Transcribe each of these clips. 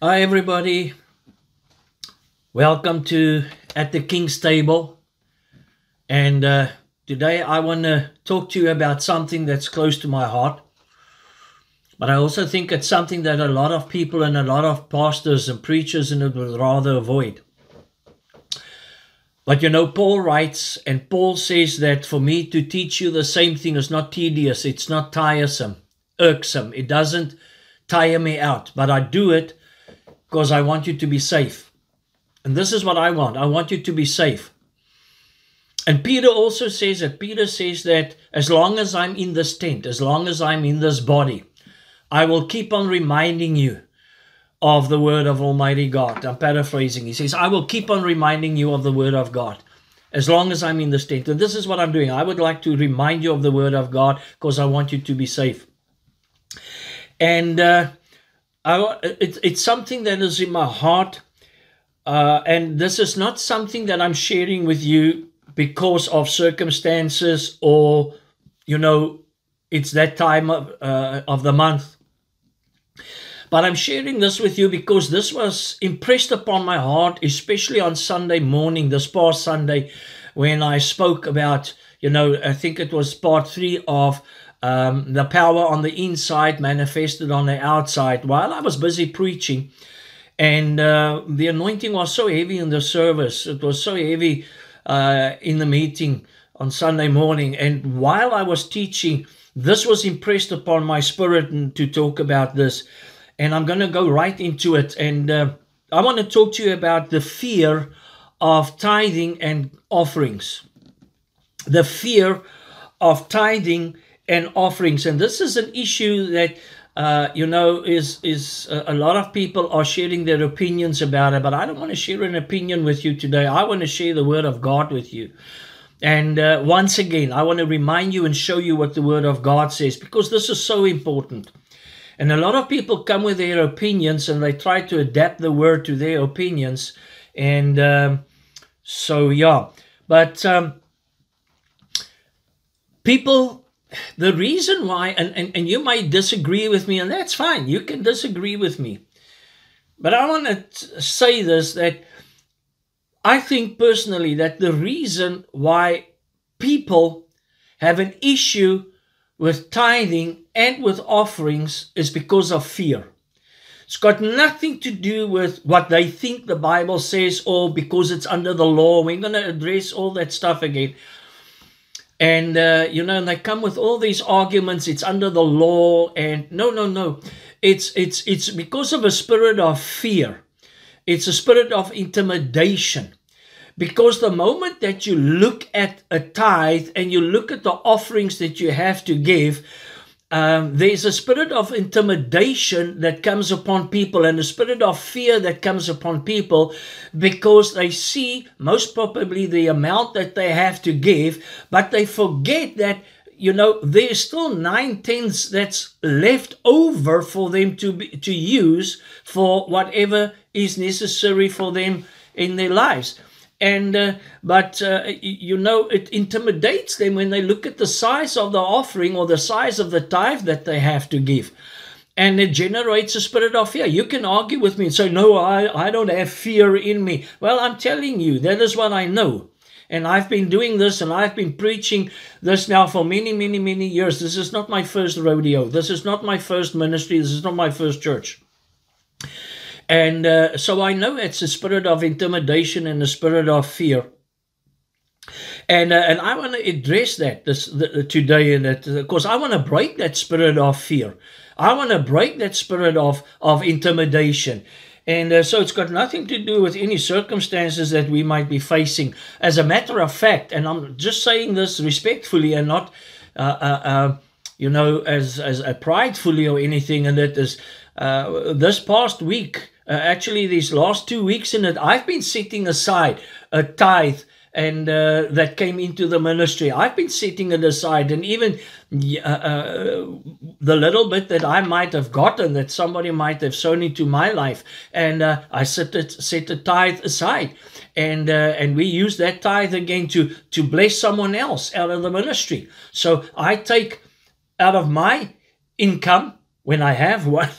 Hi everybody, welcome to At the King's Table, and today I want to talk to you about something that's close to my heart, but I also think it's something that a lot of people and a lot of pastors and preachers would rather avoid. But you know, Paul writes, and Paul says that for me to teach you the same thing is not tedious, it's not tiresome, irksome, it doesn't tire me out, but I do it because I want you to be safe. And this is what I want you to be safe. And Peter also says that, Peter says that as long as I'm in this tent, as long as I'm in this body, I will keep on reminding you of the word of Almighty God. I'm paraphrasing. He says, I will keep on reminding you of the word of God as long as I'm in this tent. And this is what I'm doing. I would like to remind you of the word of God because I want you to be safe. And it's something that is in my heart, and this is not something that I'm sharing with you because of circumstances or, you know, it's that time of the month. But I'm sharing this with you because this was impressed upon my heart, especially on Sunday morning, this past Sunday, when I spoke about, you know, I think it was part 3 of the power on the inside manifested on the outside, while I was busy preaching. And the anointing was so heavy in the service. It was so heavy in the meeting on Sunday morning. And while I was teaching, this was impressed upon my spirit to talk about this. And I'm going to go right into it. And I want to talk to you about the fear of tithing and offerings. The fear of tithing and offerings. And this is an issue that you know, is a lot of people are sharing their opinions about it, but I don't want to share an opinion with you today. I want to share the word of God with you. And once again, I want to remind you and show you what the word of God says, because this is so important. And a lot of people come with their opinions and they try to adapt the word to their opinions. And so, yeah. But people... The reason why, and you might disagree with me, and that's fine. You can disagree with me. But I want to say this, that I think personally that the reason why people have an issue with tithing and with offerings is because of fear. It's got nothing to do with what they think the Bible says, or because it's under the law. We're going to address all that stuff again. And, and they come with all these arguments. It's under the law. And no. It's because of a spirit of fear. It's a spirit of intimidation. Because the moment that you look at a tithe and you look at the offerings that you have to give, there's a spirit of intimidation that comes upon people, and a spirit of fear that comes upon people, because they see most probably the amount that they have to give, but they forget that there's still 9/10 that's left over for them to use for whatever is necessary for them in their lives. And it intimidates them when they look at the size of the offering or the size of the tithe that they have to give. And it generates a spirit of fear. You can argue with me and say, no, I don't have fear in me. Well, I'm telling you, that is what I know. And I've been doing this, and I've been preaching this now for many, many, many years. This is not my first rodeo. This is not my first ministry. This is not my first church. And so I know it's a spirit of intimidation and a spirit of fear. And I want to address that today, and because I want to break that spirit of fear. I want to break that spirit of intimidation. And so it's got nothing to do with any circumstances that we might be facing. As a matter of fact, and I'm just saying this respectfully and not, as pridefully or anything, and that is this past week, actually these last 2 weeks in it, I've been setting aside a tithe, and that came into the ministry. I've been setting it aside, and even the little bit that I might have gotten, that somebody might have sown into my life, and I set the tithe aside, and we use that tithe again to bless someone else out of the ministry. So I take out of my income, when I have one,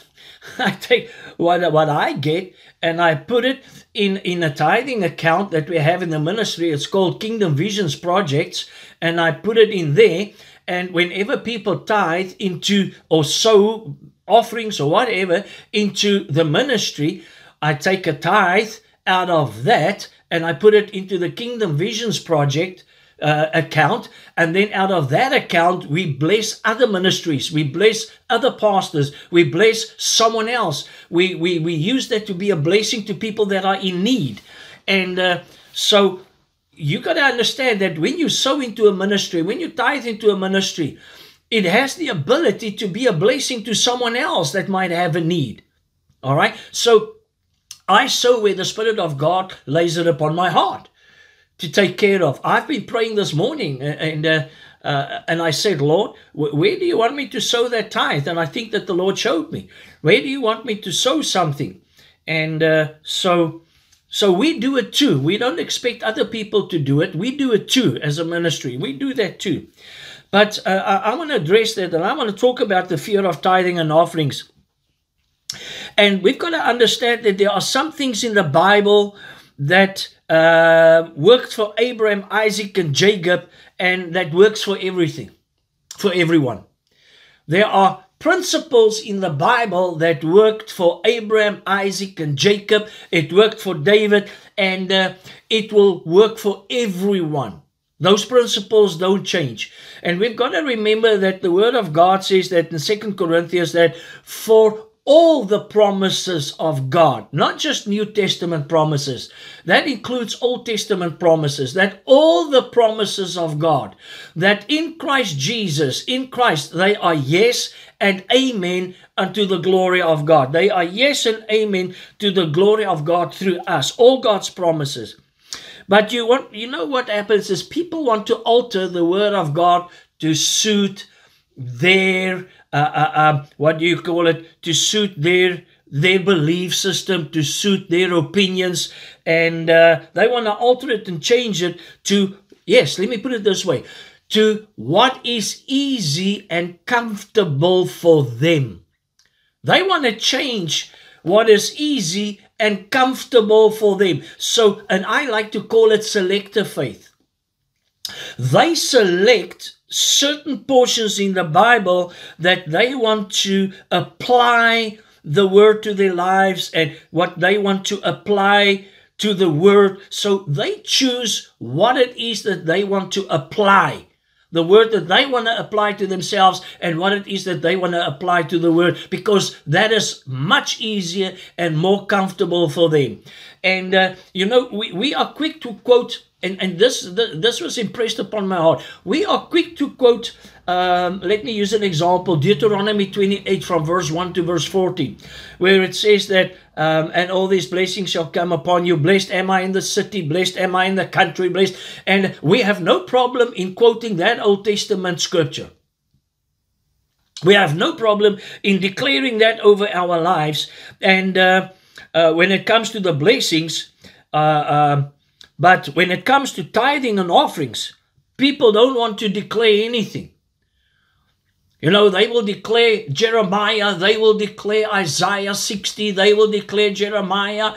I take what I get, and I put it in a tithing account that we have in the ministry. It's called Kingdom Visions Projects, and I put it in there. And whenever people tithe into or sow offerings or whatever into the ministry, I take a tithe out of that and I put it into the Kingdom Visions Project account, and then out of that account we bless other ministries, we bless other pastors, we bless someone else, we use that to be a blessing to people that are in need. And so you got to understand that when you sow into a ministry, when you tithe into a ministry, it has the ability to be a blessing to someone else that might have a need. All right, so I sow where the Spirit of God lays it upon my heart to take care of. I've been praying this morning, and I said, Lord, where do you want me to sow that tithe? And I think that the Lord showed me, where do you want me to sow something? And so we do it too. We don't expect other people to do it. We do it too as a ministry. We do that too. But I want to address that, and I want to talk about the fear of tithing and offerings. And we've got to understand that there are some things in the Bible that worked for Abraham, Isaac, and Jacob, and that works for everything, for everyone. There are principles in the Bible that worked for Abraham, Isaac, and Jacob. It worked for David, and it will work for everyone. Those principles don't change. And we've got to remember that the Word of God says that in 2 Corinthians that for all the promises of God, not just New Testament promises, that includes Old Testament promises, that all the promises of God, that in Christ Jesus, in Christ, they are yes and amen unto the glory of God. They are yes and amen to the glory of God through us, all God's promises. But you know what happens is people want to alter the Word of God to suit their to suit their belief system, to suit their opinions, and they want to alter it and change it to, yes, let me put it this way, to what is easy and comfortable for them. They want to change what is easy and comfortable for them. So, and I like to call it selective faith. They select certain portions in the Bible that they want to apply the word to their lives and what they want to apply to the word. So they choose what it is that they want to apply, the word that they want to apply to themselves, and what it is that they want to apply to the word, because that is much easier and more comfortable for them. And we are quick to quote, and this was impressed upon my heart. We are quick to quote, let me use an example, Deuteronomy 28 from verse 1 to verse 14, where it says that, and all these blessings shall come upon you. Blessed am I in the city, blessed am I in the country, blessed. And we have no problem in quoting that Old Testament scripture. We have no problem in declaring that over our lives. And when it comes to the blessings, but when it comes to tithing and offerings, people don't want to declare anything. You know, they will declare Jeremiah, they will declare Isaiah 60, they will declare Jeremiah,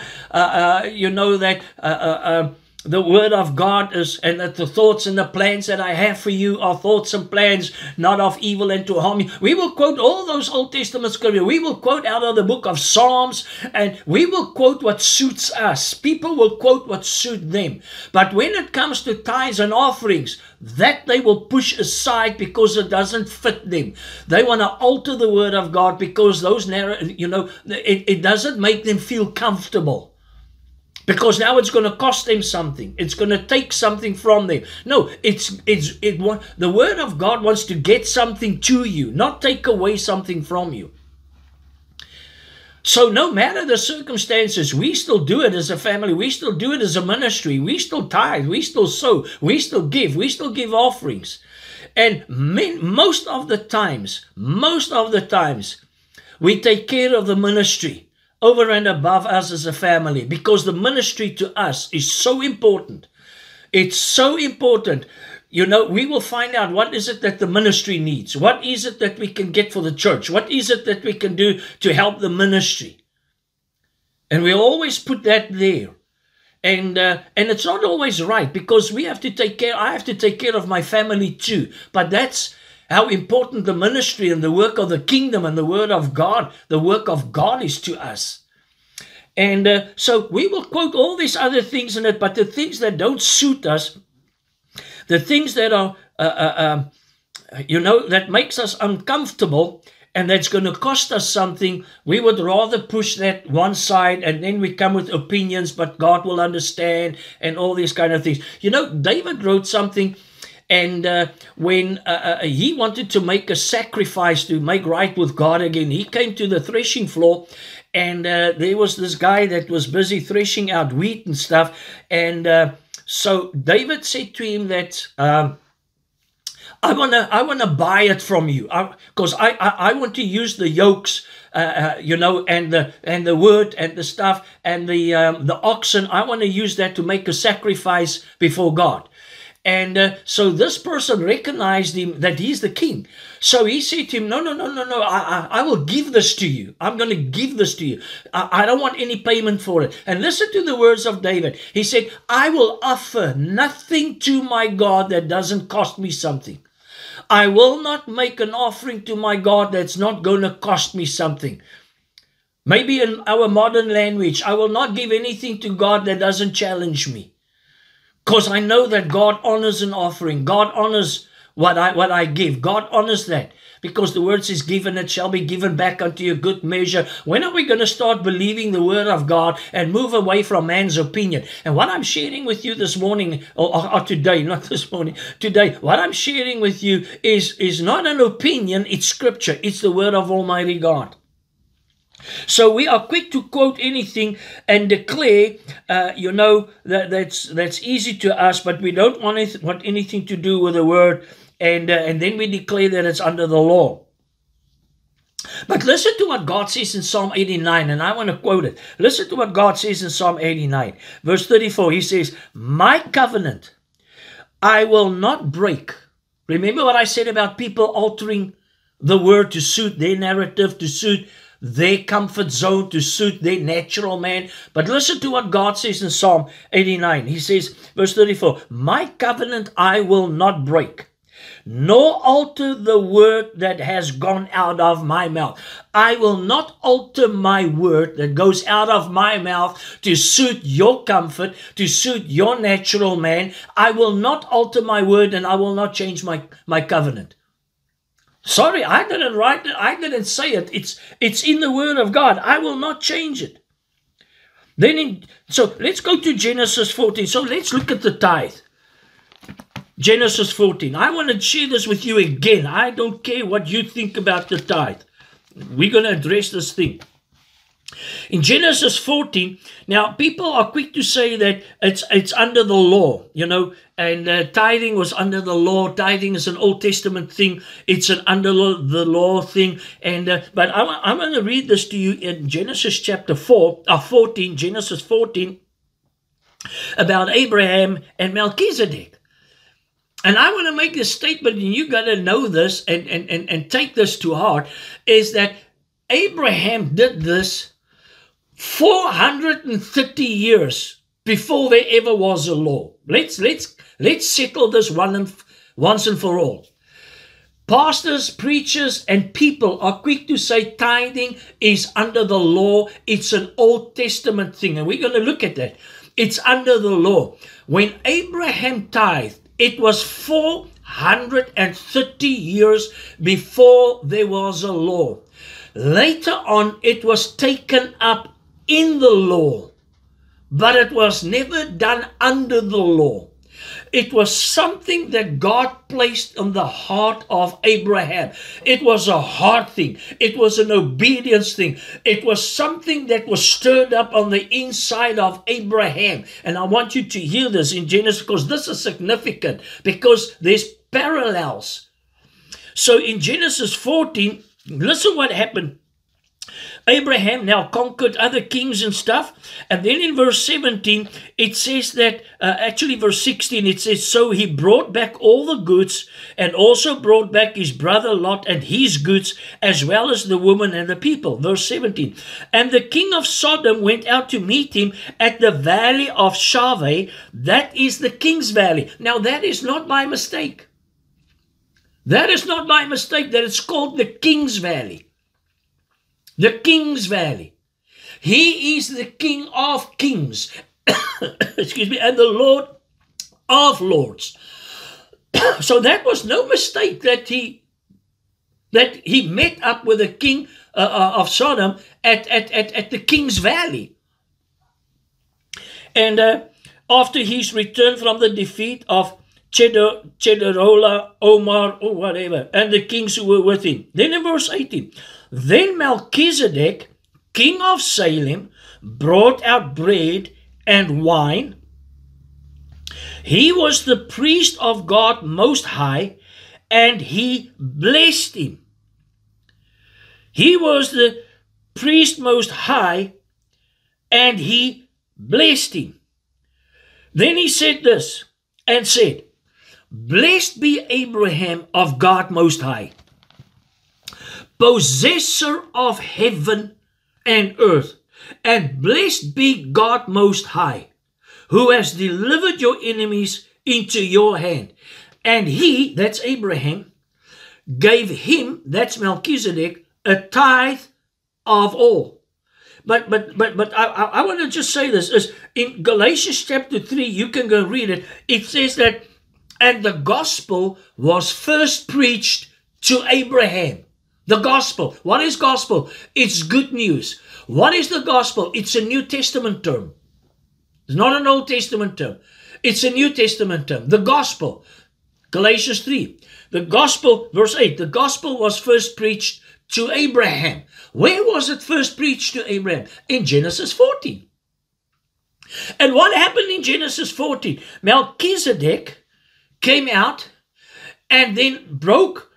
the word of God is, and that the thoughts and the plans that I have for you are thoughts and plans, not of evil and to harm you. We will quote all those Old Testament scriptures. We will quote out of the book of Psalms, and we will quote what suits us. People will quote what suits them. But when it comes to tithes and offerings, that they will push aside because it doesn't fit them. They want to alter the word of God because those it doesn't make them feel comfortable. Because now it's going to cost them something. It's going to take something from them. No, the word of God wants to get something to you, not take away something from you. So no matter the circumstances, we still do it as a family. We still do it as a ministry. We still tithe. We still sow. We still give. We still give offerings. And most of the times, we take care of the ministry over and above us as a family, because the ministry to us is so important. It's so important. You know, we will find out what is it that the ministry needs. What is it that we can get for the church? What is it that we can do to help the ministry? And we always put that there. And it's not always right, because we have to take care. I have to take care of my family too. But that's how important the ministry and the work of the kingdom and the word of God, the work of God is to us. And so we will quote all these other things in it, but the things that don't suit us, the things that are, that makes us uncomfortable and that's going to cost us something, we would rather push that one side, and then we come with opinions, but God will understand and all these kind of things. You know, David wrote something. And when he wanted to make a sacrifice to make right with God again, he came to the threshing floor, and there was this guy that was busy threshing out wheat and stuff. And so David said to him that, I want to buy it from you, because I want to use the yokes, and the wood and the stuff and the oxen. I want to use that to make a sacrifice before God. And so this person recognized him, that he's the king. So he said to him, no, I will give this to you. I'm going to give this to you. I don't want any payment for it. And listen to the words of David. He said, I will offer nothing to my God that doesn't cost me something. I will not make an offering to my God that's not going to cost me something. Maybe in our modern language, I will not give anything to God that doesn't challenge me. Because I know that God honors an offering. God honors what I give. God honors that. Because the word says, given it shall be given back unto you, good measure. When are we going to start believing the word of God and move away from man's opinion? And what I'm sharing with you this morning, or today, not this morning, today, what I'm sharing with you is not an opinion, it's scripture. It's the word of Almighty God. So we are quick to quote anything and declare, that's easy to us, but we don't want anything to do with the word, and then we declare that it's under the law. But listen to what God says in Psalm 89, and I want to quote it. Listen to what God says in Psalm 89, verse 34. He says, my covenant I will not break. Remember what I said about people altering the word to suit their narrative, to suit their comfort zone, to suit their natural man. But listen to what God says in Psalm 89. He says, verse 34, my covenant I will not break, nor alter the word that has gone out of my mouth. I will not alter my word that goes out of my mouth to suit your comfort, to suit your natural man. I will not alter my word, and I will not change my covenant. Sorry, I didn't write it. I didn't say it. It's in the word of God. I will not change it. So let's go to Genesis 14. So let's look at the tithe. Genesis 14. I want to share this with you again. I don't care what you think about the tithe. We're going to address this thing. In Genesis 14, now people are quick to say that it's under the law, and tithing was under the law. Tithing is an Old Testament thing. It's an under the law thing. But I'm going to read this to you in Genesis chapter 14, Genesis 14, about Abraham and Melchizedek. And I want to make this statement, and you got to know this and take this to heart, is that Abraham did this 430 years before there ever was a law. Let's settle this once and for all. Pastors, preachers, and people are quick to say tithing is under the law. It's an Old Testament thing, and we're going to look at that. It's under the law. When Abraham tithed, it was 430 years before there was a law. Later on, it was taken up in the law, but it was never done under the law. It was something that God placed on the heart of Abraham. It was a heart thing. It was an obedience thing. It was something that was stirred up on the inside of Abraham. And I want you to hear this in Genesis, because this is significant, because there's parallels. So in Genesis 14, listen what happened. Abraham now conquered other kings and stuff. And then in verse 17, it says that, actually verse 16, it says, so he brought back all the goods, and also brought back his brother Lot and his goods, as well as the woman and the people. Verse 17, and the king of Sodom went out to meet him at the valley of Shaveh. That is the king's valley. Now that is not by mistake. That is not by mistake that it's called the king's valley. The king's valley. He is the King of kings. Excuse me. And the Lord of lords. So that was no mistake that he met up with the king of Sodom at the king's valley. And after his return from the defeat of Chedorlaomer, Omar, or whatever, and the kings who were with him. Then in verse 18, then Melchizedek, king of Salem, brought out bread and wine. He was the priest of God Most High, and he blessed him. He was the priest Most High, and he blessed him. Then he said this, and said, blessed be Abraham of God Most High, possessor of heaven and earth, and blessed be God Most High, who has delivered your enemies into your hand. And he, that's Abraham, gave him, that's Melchizedek, a tithe of all. But I want to just say this, is in Galatians chapter 3, you can go read it. It says that, and the gospel was first preached to Abraham. The gospel. What is gospel? It's good news. What is the gospel? It's a New Testament term. It's not an Old Testament term. It's a New Testament term. The gospel. Galatians 3. The gospel, verse 8. The gospel was first preached to Abraham. Where was it first preached to Abraham? In Genesis 14. And what happened in Genesis 14? Melchizedek came out and then broke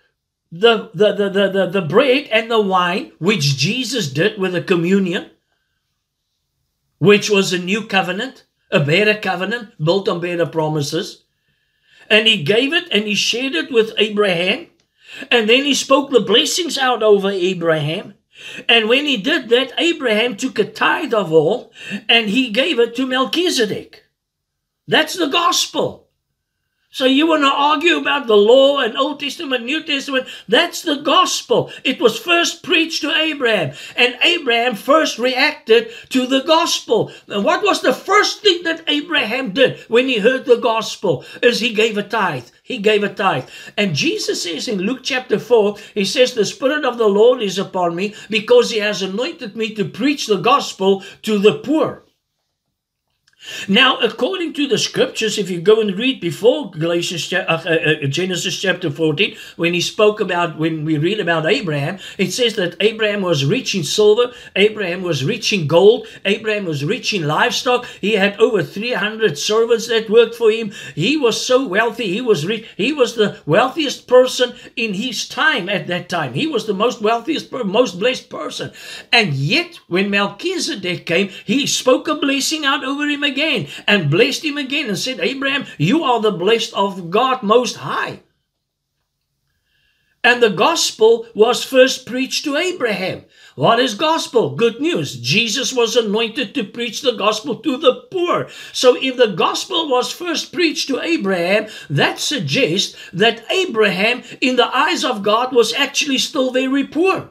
the bread and the wine, which Jesus did with the communion, which was a new covenant, a better covenant built on better promises. And he gave it and he shared it with Abraham. And then he spoke the blessings out over Abraham. And when he did that, Abraham took a tithe of all and he gave it to Melchizedek. That's the gospel. So you want to argue about the law and Old Testament, New Testament? That's the gospel. It was first preached to Abraham, and Abraham first reacted to the gospel. And what was the first thing that Abraham did when he heard the gospel? Is he gave a tithe. He gave a tithe. And Jesus says in Luke chapter 4, he says, the Spirit of the Lord is upon me because he has anointed me to preach the gospel to the poor. Now, according to the scriptures, if you go and read before Genesis chapter 14, when we read about Abraham, it says that Abraham was rich in silver, Abraham was rich in gold, Abraham was rich in livestock. He had over 300 servants that worked for him. He was so wealthy, he was rich. He was the wealthiest person in his time at that time. He was the most wealthiest, most blessed person. And yet, when Melchizedek came, he spoke a blessing out over him again and blessed him again and said, Abraham, you are the blessed of God Most High. And the gospel was first preached to Abraham. What is gospel? Good news. Jesus was anointed to preach the gospel to the poor. So if the gospel was first preached to Abraham, that suggests that Abraham, in the eyes of God, was actually still very poor.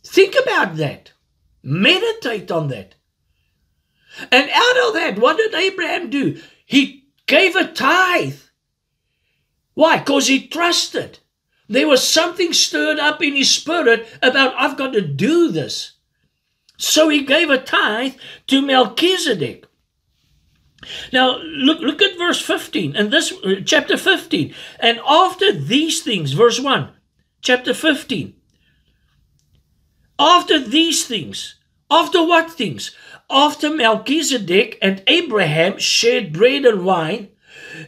Think about that. Meditate on that. And out of that, what did Abraham do? He gave a tithe. Why? Because he trusted. There was something stirred up in his spirit about, I've got to do this. So he gave a tithe to Melchizedek. Now, look at verse 15, and this chapter 15. And after these things, verse 1, chapter 15. After these things, after what things? After Melchizedek and Abraham shared bread and wine,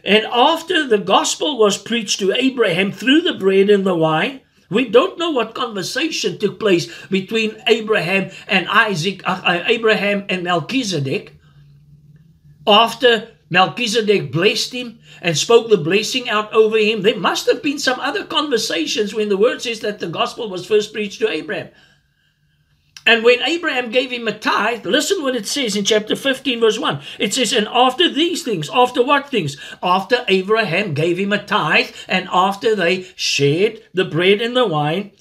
and after the gospel was preached to Abraham through the bread and the wine, we don't know what conversation took place between Abraham and Abraham and Melchizedek. After Melchizedek blessed him and spoke the blessing out over him, there must have been some other conversations when the word says that the gospel was first preached to Abraham. And when Abraham gave him a tithe, listen what it says in chapter 15, verse 1. It says, and after these things, after what things? After Abraham gave him a tithe, and after they shared the bread and the wine,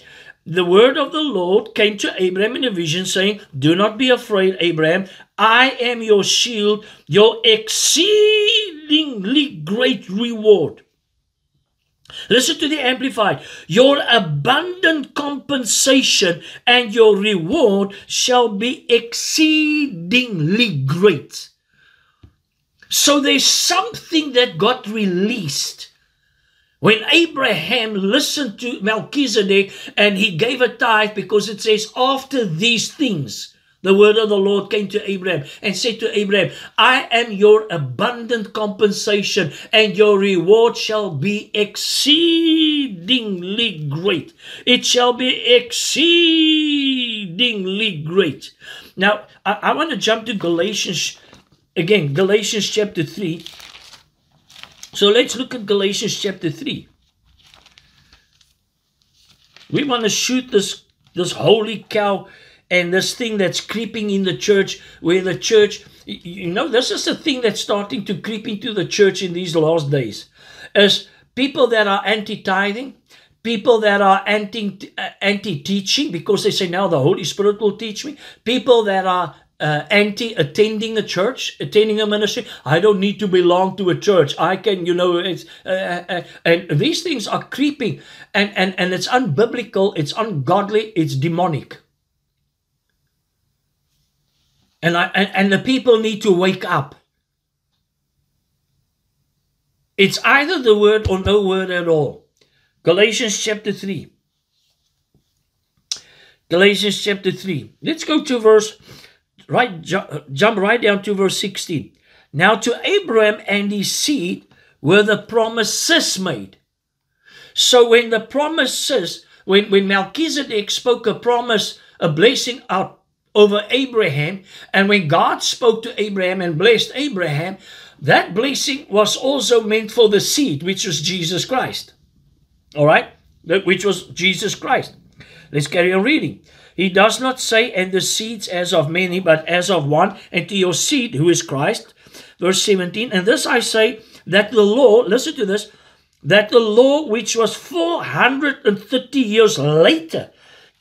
the word of the Lord came to Abraham in a vision, saying, do not be afraid, Abraham. I am your shield, your exceedingly great reward. Listen to the Amplified. Your abundant compensation and your reward shall be exceedingly great. So there's something that got released when Abraham listened to Melchizedek and he gave a tithe, because it says after these things, the word of the Lord came to Abraham and said to Abraham, I am your abundant compensation and your reward shall be exceedingly great. It shall be exceedingly great. Now, I want to jump to Galatians, again, Galatians chapter 3. So let's look at Galatians chapter 3. We want to shoot this holy cow and this thing that's creeping in the church, where the church, this is the thing that's starting to creep into the church in these last days, is people that are anti-tithing, people that are anti-teaching, because they say, now the Holy Spirit will teach me, people that are anti-attending a church, attending a ministry. I don't need to belong to a church. I can, and these things are creeping, and it's unbiblical, it's ungodly, it's demonic. And the people need to wake up. It's either the word or no word at all. Galatians chapter 3. Galatians chapter 3. Let's go to jump right down to verse 16. Now to Abraham and his seed were the promises made. So when the promises, when Melchizedek spoke a promise, a blessing out over Abraham, and when God spoke to Abraham and blessed Abraham, that blessing was also meant for the seed, which was Jesus Christ. All right? Which was Jesus Christ. Let's carry on reading. He does not say, and the seeds as of many, but as of one, and to your seed, who is Christ. Verse 17, and this I say, that the law, listen to this, that the law which was 430 years later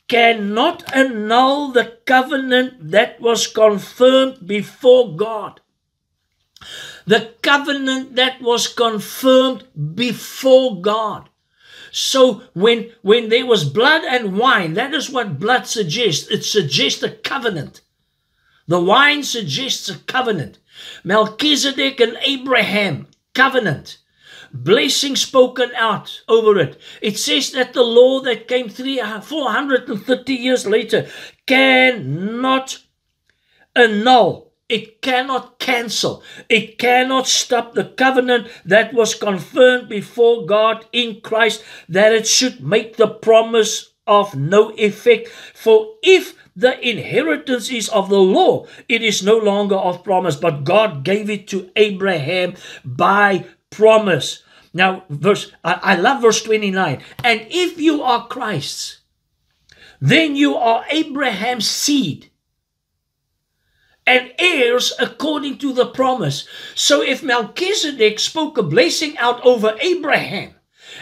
cannot annul the covenant that was confirmed before God. The covenant that was confirmed before God. So when there was blood and wine, that is what blood suggests. It suggests a covenant. The wine suggests a covenant. Melchizedek and Abraham, covenant. Blessing spoken out over it. It says that the law that came 430 years later cannot annul. It cannot cancel. It cannot stop the covenant that was confirmed before God in Christ, that it should make the promise of no effect. For if the inheritance is of the law, it is no longer of promise, but God gave it to Abraham by promise. Now, I love verse 29. And if you are Christ's, then you are Abraham's seed and heirs according to the promise. So if Melchizedek spoke a blessing out over Abraham,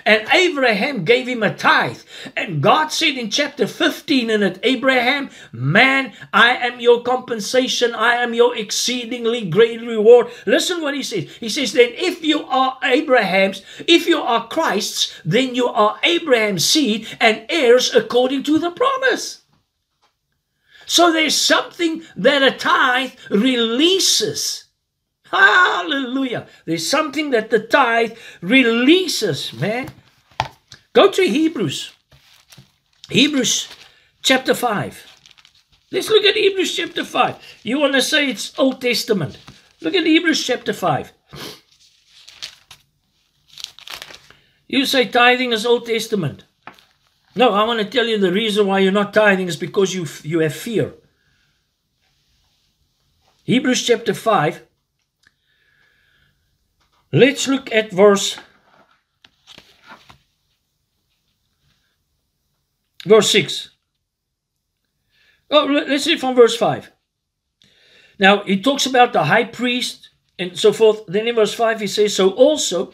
and Abraham gave him a tithe, and God said in chapter 15 in it, Abraham, man, I am your compensation, I am your exceedingly great reward. Listen what he says. He says, then if you are Abraham's, if you are Christ's, then you are Abraham's seed and heirs according to the promise. So there's something that a tithe releases. Hallelujah. There's something that the tithe releases, man. Go to Hebrews. Hebrews chapter 5. Let's look at Hebrews chapter 5. You want to say it's Old Testament. Look at Hebrews chapter 5. You say tithing is Old Testament. No, I want to tell you the reason why you're not tithing is because you have fear. Hebrews chapter 5. Let's look at verse 6. Oh, let's read from verse 5. Now, he talks about the high priest and so forth. Then in verse 5 he says, so also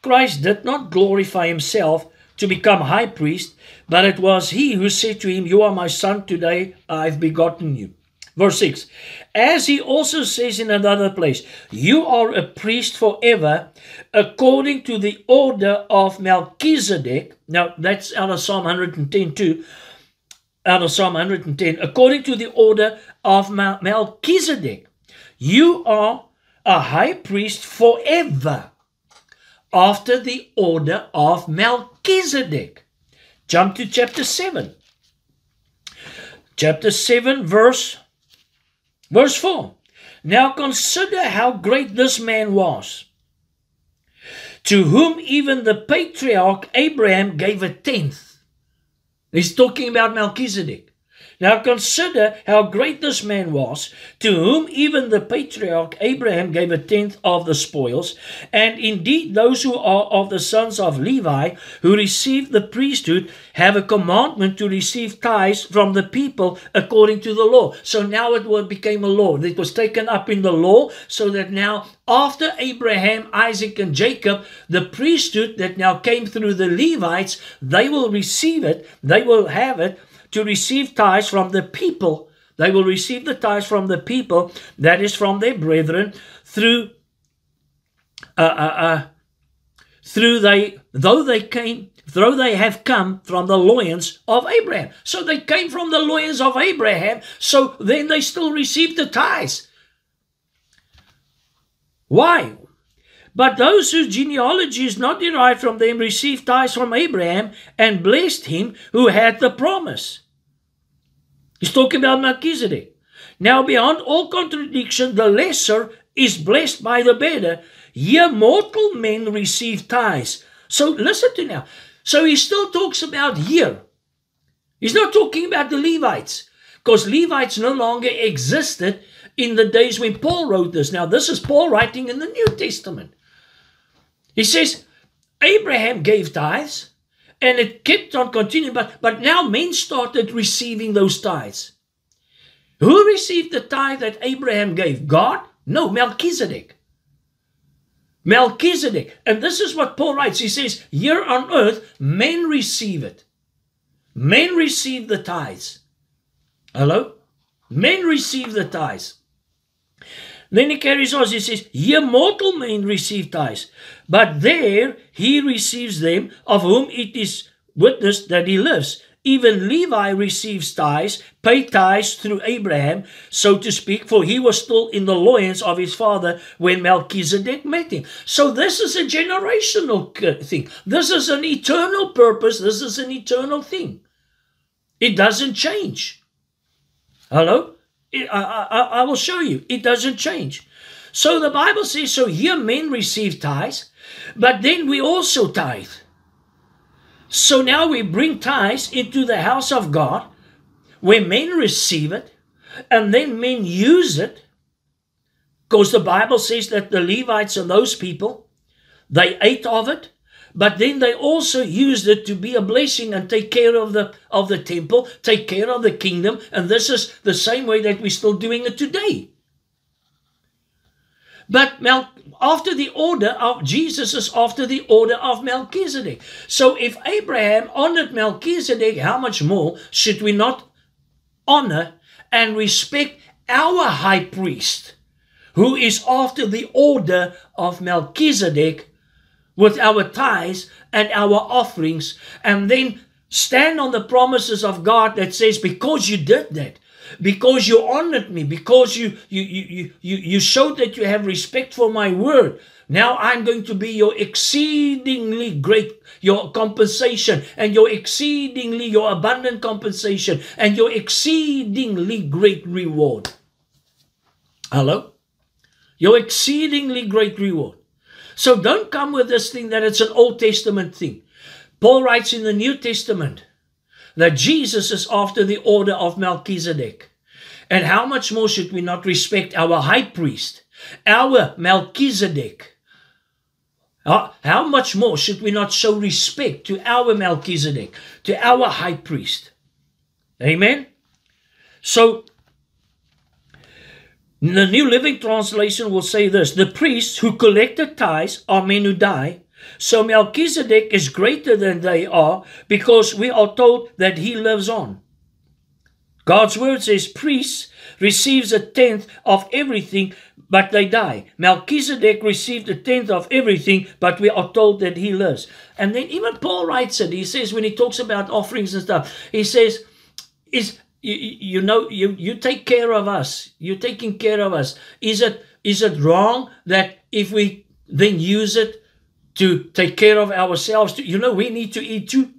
Christ did not glorify himself to become high priest, but it was he who said to him, you are my son, today I've begotten you. Verse 6, as he also says in another place, you are a priest forever, according to the order of Melchizedek. Now, that's out of Psalm 110 too. Out of Psalm 110, according to the order of Melchizedek. You are a high priest forever, after the order of Melchizedek. Jump to chapter 7. Chapter 7, verse 4. Now consider how great this man was, to whom even the patriarch Abraham gave a tenth. He's talking about Melchizedek. Now consider how great this man was, to whom even the patriarch Abraham gave a tenth of the spoils. And indeed those who are of the sons of Levi, who received the priesthood, have a commandment to receive tithes from the people according to the law. So now it became a law. It was taken up in the law, so that now after Abraham, Isaac and Jacob, the priesthood that now came through the Levites, they will receive it, they will have it, to receive tithes from the people. They will receive the tithes from the people, that is from their brethren, though they have come from the loins of Abraham. So they came from the loins of Abraham, so then they still received the tithes. Why? But those whose genealogy is not derived from them received tithes from Abraham and blessed him who had the promise. He's talking about Melchizedek. Now beyond all contradiction, the lesser is blessed by the better. Here mortal men receive tithes. So listen to now. So he still talks about here. He's not talking about the Levites, because Levites no longer existed in the days when Paul wrote this. Now this is Paul writing in the New Testament. He says, Abraham gave tithes, And it kept on continuing, but now men started receiving those tithes. Who received the tithe that Abraham gave? God? No, Melchizedek. Melchizedek. And this is what Paul writes. He says, here on earth, men receive it. Men receive the tithes. Hello? Men receive the tithes. Then he carries on. He says, here mortal men receive tithes, but there he receives them of whom it is witnessed that he lives. Even Levi receives tithes, paid tithes through Abraham, so to speak, for he was still in the loins of his father when Melchizedek met him. So this is a generational thing. This is an eternal purpose. This is an eternal thing. It doesn't change. Hello? I will show you. It doesn't change. So the Bible says, so here men receive tithes, but then we also tithe. So now we bring tithes into the house of God, where men receive it, and then men use it, because the Bible says that the Levites and those people, they ate of it, but then they also used it to be a blessing and take care of the temple, take care of the kingdom, and this is the same way that we're still doing it today. But after the order of Jesus is after the order of Melchizedek. So if Abraham honored Melchizedek, how much more should we not honor and respect our high priest, who is after the order of Melchizedek, with our tithes and our offerings, and then stand on the promises of God that says, because you did that, because you honored me, because you showed that you have respect for my word, now I'm going to be your exceedingly great, your compensation, and your abundant compensation, and your exceedingly great reward. Hello? Your exceedingly great reward. So don't come with this thing that it's an Old Testament thing. Paul writes in the New Testament that Jesus is after the order of Melchizedek. And how much more should we not respect our high priest, our Melchizedek? How much more should we not show respect to our Melchizedek, to our high priest? Amen? So, the New Living Translation will say this: the priests who collected tithes are men who die, so Melchizedek is greater than they are, because we are told that he lives on. God's word says priests receives a tenth of everything, but they die. Melchizedek received a tenth of everything, but we are told that he lives. And then even Paul writes it. He says, when he talks about offerings and stuff, he says, you take care of us. You're taking care of us. Is it wrong that if we then use it to take care of ourselves too? We need to eat too.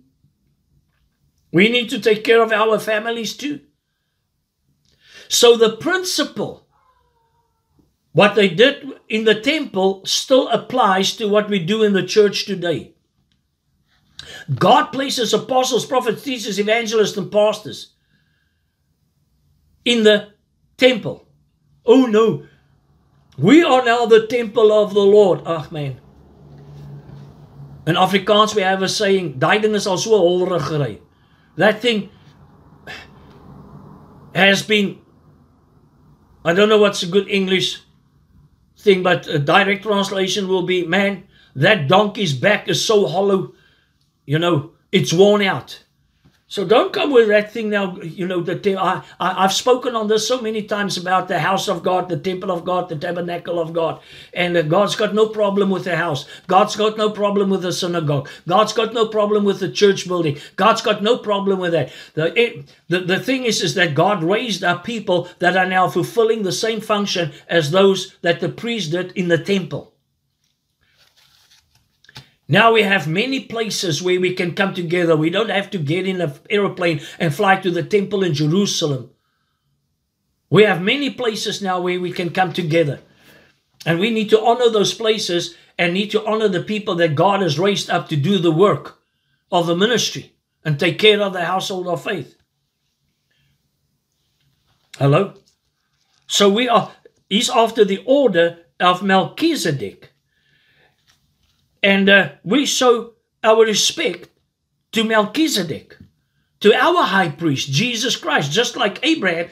We need to take care of our families too. So the principle, what they did in the temple, still applies to what we do in the church today. God places apostles, prophets, teachers, evangelists, and pastors in the temple. Oh no, we are now the temple of the Lord. Ach man. In Afrikaans we have a saying, die ding is al so holrigery. That thing has been, I don't know what's a good English thing, but a direct translation will be, man, that donkey's back is so hollow, it's worn out. So don't come with that thing now, I've spoken on this so many times about the house of God, the temple of God, the tabernacle of God. And God's got no problem with the house. God's got no problem with the synagogue. God's got no problem with the church building. God's got no problem with that. The thing is that God raised up people that are now fulfilling the same function as those that the priest did in the temple. Now we have many places where we can come together. We don't have to get in an aeroplane and fly to the temple in Jerusalem. We have many places now where we can come together. And we need to honor those places and need to honor the people that God has raised up to do the work of the ministry and take care of the household of faith. Hello? So he's after the order of Melchizedek. And we show our respect to Melchizedek, to our high priest, Jesus Christ, just like Abraham.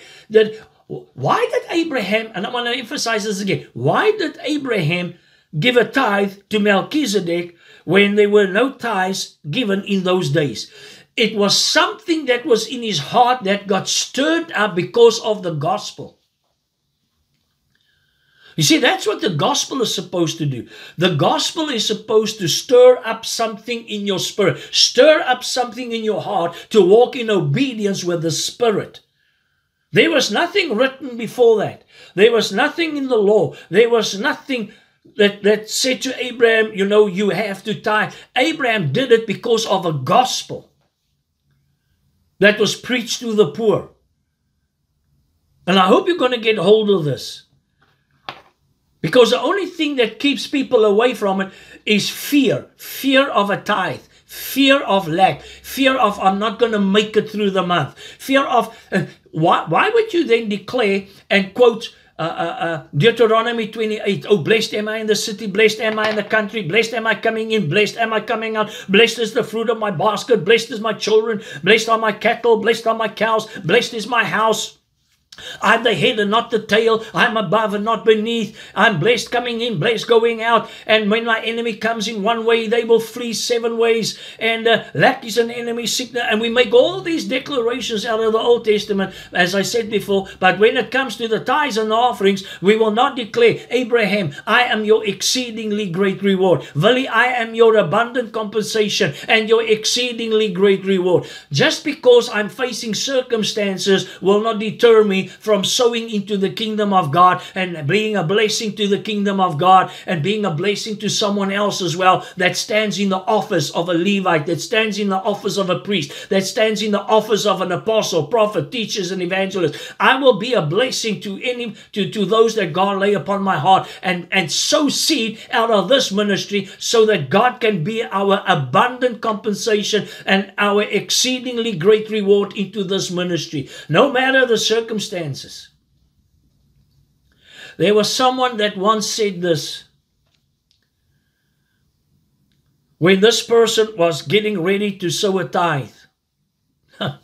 Why did Abraham, and I want to emphasize this again, why did Abraham give a tithe to Melchizedek when there were no tithes given in those days? It was something that was in his heart that got stirred up because of the gospel. You see, that's what the gospel is supposed to do. The gospel is supposed to stir up something in your spirit, stir up something in your heart to walk in obedience with the Spirit. There was nothing written before that. There was nothing in the law. There was nothing that said to Abraham, you have to tithe. Abraham did it because of a gospel that was preached to the poor. And I hope you're going to get hold of this. Because the only thing that keeps people away from it is fear. Fear of a tithe. Fear of lack. Fear of, I'm not going to make it through the month. Fear of, why would you then declare and quote Deuteronomy 28, oh, blessed am I in the city, blessed am I in the country, blessed am I coming in, blessed am I coming out, blessed is the fruit of my basket, blessed is my children, blessed are my cattle, blessed are my cows, blessed is my house. I'm the head and not the tail. I'm above and not beneath. I'm blessed coming in, blessed going out. And when my enemy comes in one way, they will flee 7 ways. And lack is an enemy sickness. And we make all these declarations out of the Old Testament, as I said before. But when it comes to the tithes and the offerings, we will not declare, Abraham, I am your exceedingly great reward. Willie, I am your abundant compensation and your exceedingly great reward. Just because I'm facing circumstances will not deter me from sowing into the kingdom of God and being a blessing to the kingdom of God and being a blessing to someone else as well that stands in the office of a Levite, that stands in the office of a priest, that stands in the office of an apostle, prophet, teachers, and evangelists. I will be a blessing to those that God lay upon my heart and sow seed out of this ministry so that God can be our abundant compensation and our exceedingly great reward into this ministry. No matter the circumstances. There was someone that once said this. When this person was getting ready to sow a tithe, the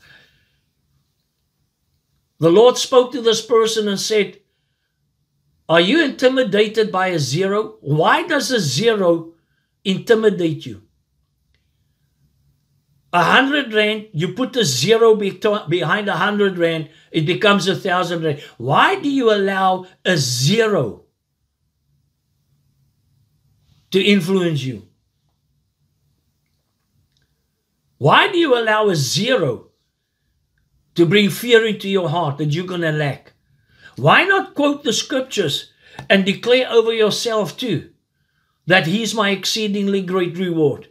Lord spoke to this person and said, are you intimidated by a zero? Why does a zero intimidate you? 100 rand, you put a zero behind 100 rand, it becomes 1,000 rand. Why do you allow a zero to influence you? Why do you allow a zero to bring fear into your heart that you're going to lack? Why not quote the scriptures and declare over yourself too that He's my exceedingly great reward?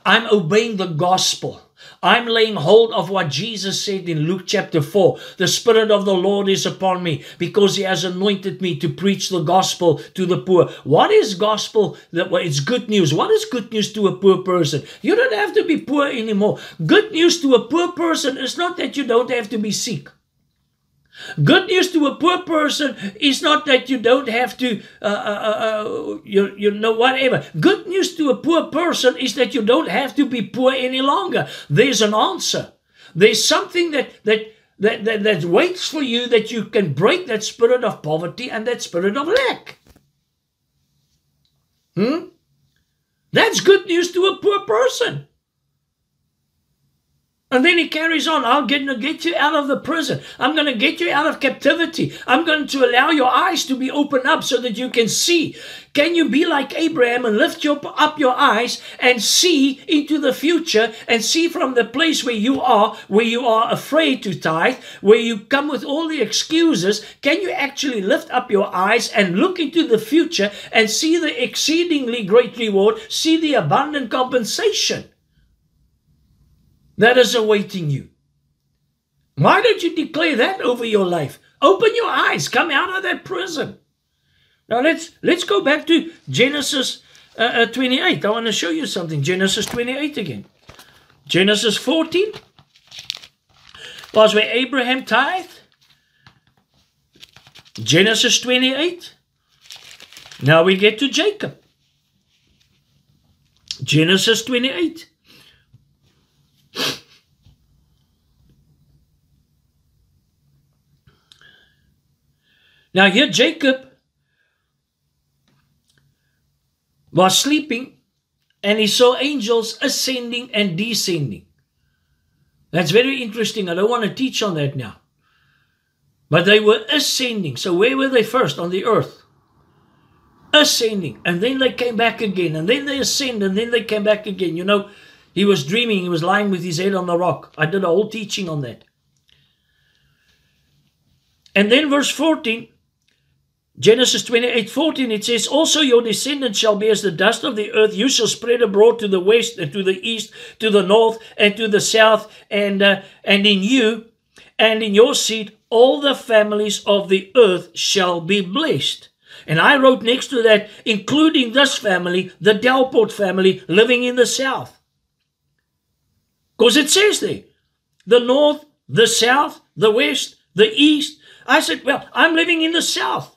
I'm obeying the gospel. I'm laying hold of what Jesus said in Luke chapter 4. The Spirit of the Lord is upon me because He has anointed me to preach the gospel to the poor. What is gospel? It's good news. What is good news to a poor person? You don't have to be poor anymore. Good news to a poor person is not that you don't have to be sick. Good news to a poor person is not that you don't have to, whatever. Good news to a poor person is that you don't have to be poor any longer. There's an answer. There's something that waits for you, that you can break that spirit of poverty and that spirit of lack. That's good news to a poor person. And then he carries on. I'm going to get you out of the prison. I'm going to get you out of captivity. I'm going to allow your eyes to be opened up so that you can see. Can you be like Abraham and lift up your eyes and see into the future and see from the place where you are afraid to tithe, where you come with all the excuses? Can you actually lift up your eyes and look into the future and see the exceedingly great reward, see the abundant compensation that is awaiting you? Why don't you declare that over your life? Open your eyes. Come out of that prison. Now let's go back to Genesis 28. I want to show you something. Genesis 28 again. Genesis 14 was where Abraham tithed. Genesis 28. Now we get to Jacob. Genesis 28. Now here Jacob was sleeping and he saw angels ascending and descending. That's very interesting. I don't want to teach on that now. But they were ascending. So where were they first? On the earth. Ascending. And then they came back again. And then they ascended. And then they came back again. You know, he was dreaming. He was lying with his head on the rock. I did a whole teaching on that. And then verse 14. Genesis 28:14, it says, also your descendants shall be as the dust of the earth. You shall spread abroad to the west and to the east, to the north and to the south. And in you and in your seed, all the families of the earth shall be blessed. And I wrote next to that, including this family, the Delport family living in the south. Because it says there, the north, the south, the west, the east. I said, well, I'm living in the south.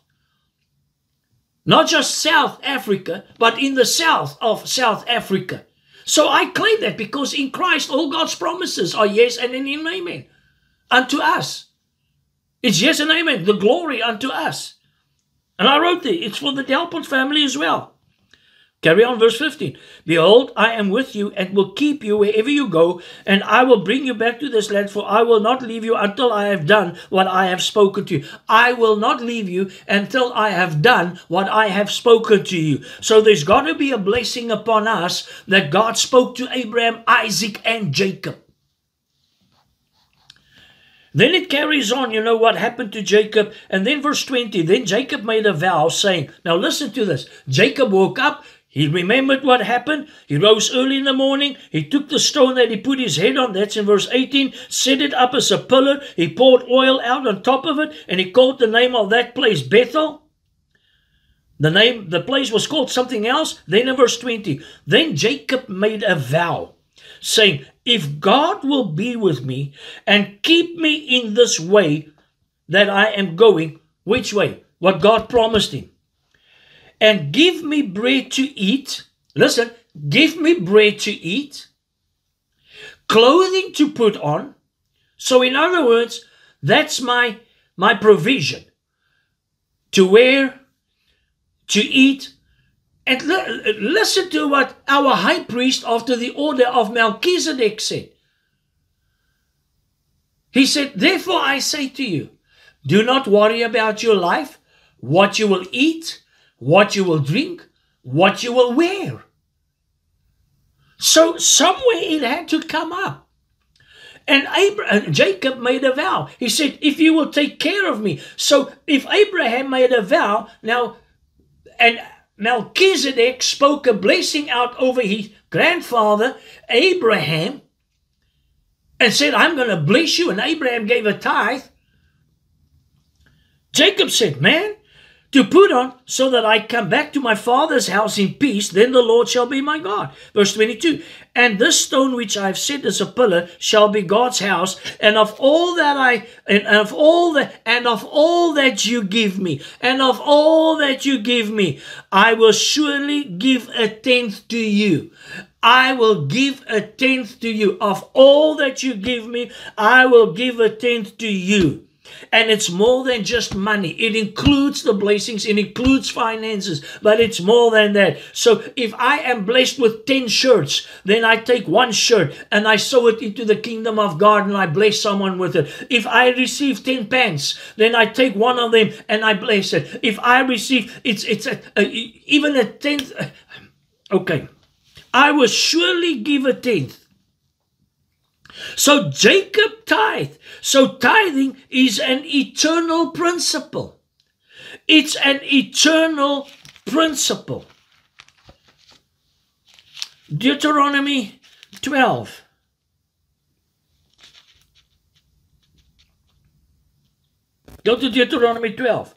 Not just South Africa, but in the south of South Africa. So I claim that because in Christ, all God's promises are yes and in amen unto us. It's yes and amen, the glory unto us. And I wrote there, it's for the Delport family as well. Carry on, verse 15. Behold, I am with you and will keep you wherever you go, and I will bring you back to this land, for I will not leave you until I have done what I have spoken to you. I will not leave you until I have done what I have spoken to you. So there's got to be a blessing upon us that God spoke to Abraham, Isaac, and Jacob. Then it carries on, you know what happened to Jacob. And then verse 20, then Jacob made a vow saying, now listen to this. Jacob woke up. He remembered what happened. He rose early in the morning. He took the stone that he put his head on. That's in verse 18. Set it up as a pillar. He poured oil out on top of it. And he called the name of that place Bethel. The place was called something else. Then in verse 20. Then Jacob made a vow, saying, if God will be with me and keep me in this way that I am going, which way? What God promised him. And give me bread to eat. Listen, give me bread to eat, clothing to put on. So in other words, that's my provision. To wear, to eat. And listen to what our high priest after the order of Melchizedek said. He said, therefore I say to you, do not worry about your life, what you will eat, what you will drink, what you will wear. So somewhere it had to come up. And Jacob made a vow. He said, if you will take care of me. So if Abraham made a vow, now, and Melchizedek spoke a blessing out over his grandfather, Abraham, and said, I'm going to bless you. And Abraham gave a tithe. Jacob said, man, to put on so that I come back to my father's house in peace, then the Lord shall be my God. Verse 22, and this stone which I have set as a pillar shall be God's house, and of all that you give me, I will surely give a tenth to you. I will give a tenth to you. Of all that you give me, I will give a tenth to you. And it's more than just money. It includes the blessings. It includes finances. But it's more than that. So if I am blessed with 10 shirts, then I take one shirt and I sew it into the kingdom of God and I bless someone with it. If I receive 10 pants, then I take one of them and I bless it. If I receive, even a tenth. Okay. I will surely give a tenth. So Jacob tithed. So tithing is an eternal principle. It's an eternal principle. Deuteronomy 12. Go to Deuteronomy 12.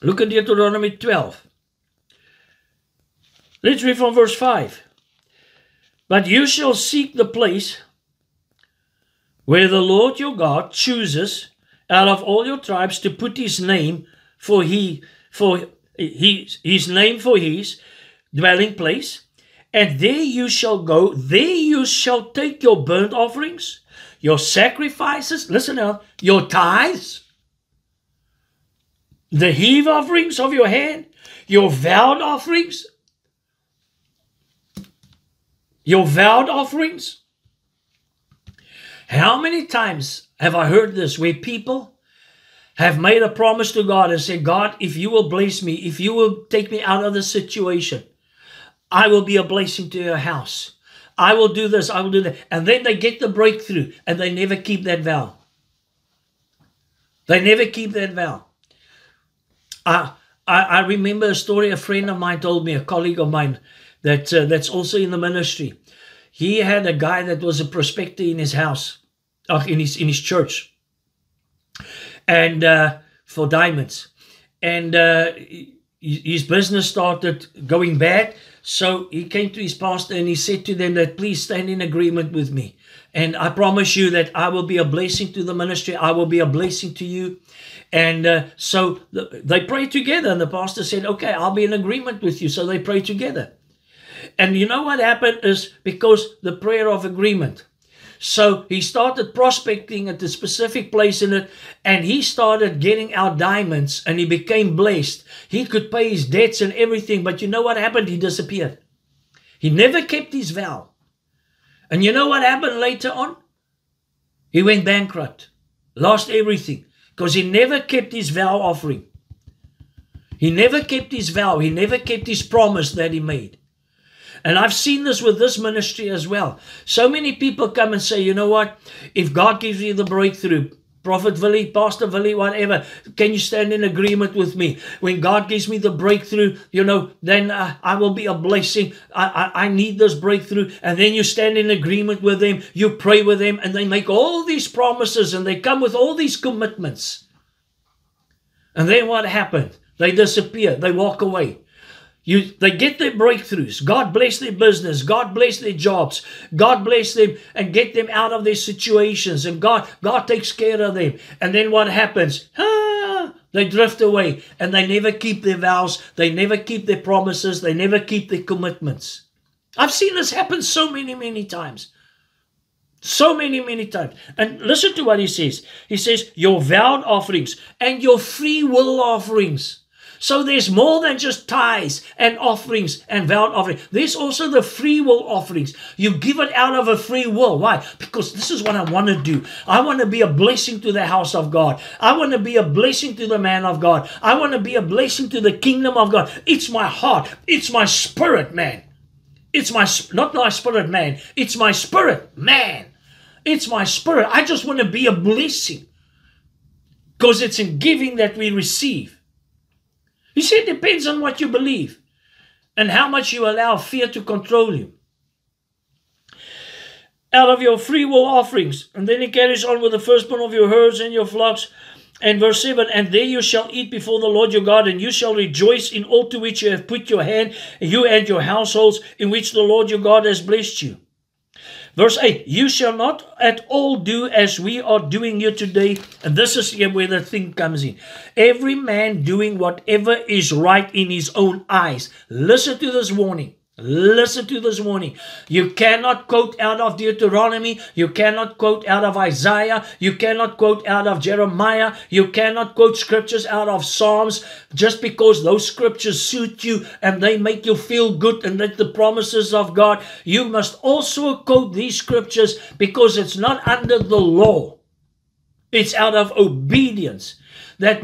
Look at Deuteronomy 12. Let's read from verse 5. But you shall seek the place where the Lord your God chooses out of all your tribes to put his name for his dwelling place, and there you shall go. There you shall take your burnt offerings, your sacrifices, listen now, your tithes, the heave offerings of your hand, your vowed offerings, How many times have I heard this where people have made a promise to God and said, God, if you will bless me, if you will take me out of this situation, I will be a blessing to your house. I will do this, I will do that. And then they get the breakthrough and they never keep that vow. They never keep that vow. I remember a story a friend of mine told me, a colleague of mine that's also in the ministry. He had a guy that was a prospector in his house, in his church, and for diamonds. And his business started going bad. So he came to his pastor and he said to them that, please stand in agreement with me. And I promise you that I will be a blessing to the ministry. I will be a blessing to you. And so they prayed together. And the pastor said, okay, I'll be in agreement with you. So they prayed together. And you know what happened is because the prayer of agreement. So he started prospecting at a specific place in it, and he started getting out diamonds, and he became blessed. He could pay his debts and everything, but you know what happened? He disappeared. He never kept his vow. And you know what happened later on? He went bankrupt, lost everything, because he never kept his vow offering. He never kept his vow. He never kept his promise that he made. And I've seen this with this ministry as well. So many people come and say, you know what? If God gives you the breakthrough, Prophet Willie, Pastor Willie, whatever, can you stand in agreement with me? When God gives me the breakthrough, then I will be a blessing. I need this breakthrough. And then you stand in agreement with them. You pray with them. And they make all these promises. And they come with all these commitments. And then what happened? They disappear. They walk away. They get their breakthroughs. God bless their business. God bless their jobs. God bless them and get them out of their situations. And God takes care of them. And then what happens? They drift away and they never keep their vows. They never keep their promises. They never keep their commitments. I've seen this happen so many, many times. So many, many times. And listen to what he says. He says, your vowed offerings and your free will offerings. So there's more than just tithes and offerings and vowed offerings. There's also the free will offerings. You give it out of a free will. Why? Because this is what I want to do. I want to be a blessing to the house of God. I want to be a blessing to the man of God. I want to be a blessing to the kingdom of God. It's my heart. It's my spirit, man. It's not my spirit, man. It's my spirit, man. It's my spirit. I just want to be a blessing. Because it's in giving that we receive. You see, it depends on what you believe and how much you allow fear to control you. Out of your free will offerings. And then he carries on with the firstborn of your herds and your flocks. And verse 7, and there you shall eat before the Lord your God, and you shall rejoice in all to which you have put your hand, you and your households, in which the Lord your God has blessed you. Verse 8, you shall not at all do as we are doing here today. And this is here where the thing comes in. Every man doing whatever is right in his own eyes. Listen to this warning. Listen to this warning. You cannot quote out of Deuteronomy. You cannot quote out of Isaiah. You cannot quote out of Jeremiah. You cannot quote scriptures out of Psalms just because those scriptures suit you and they make you feel good and that the promises of God. You must also quote these scriptures because it's not under the law. It's out of obedience. That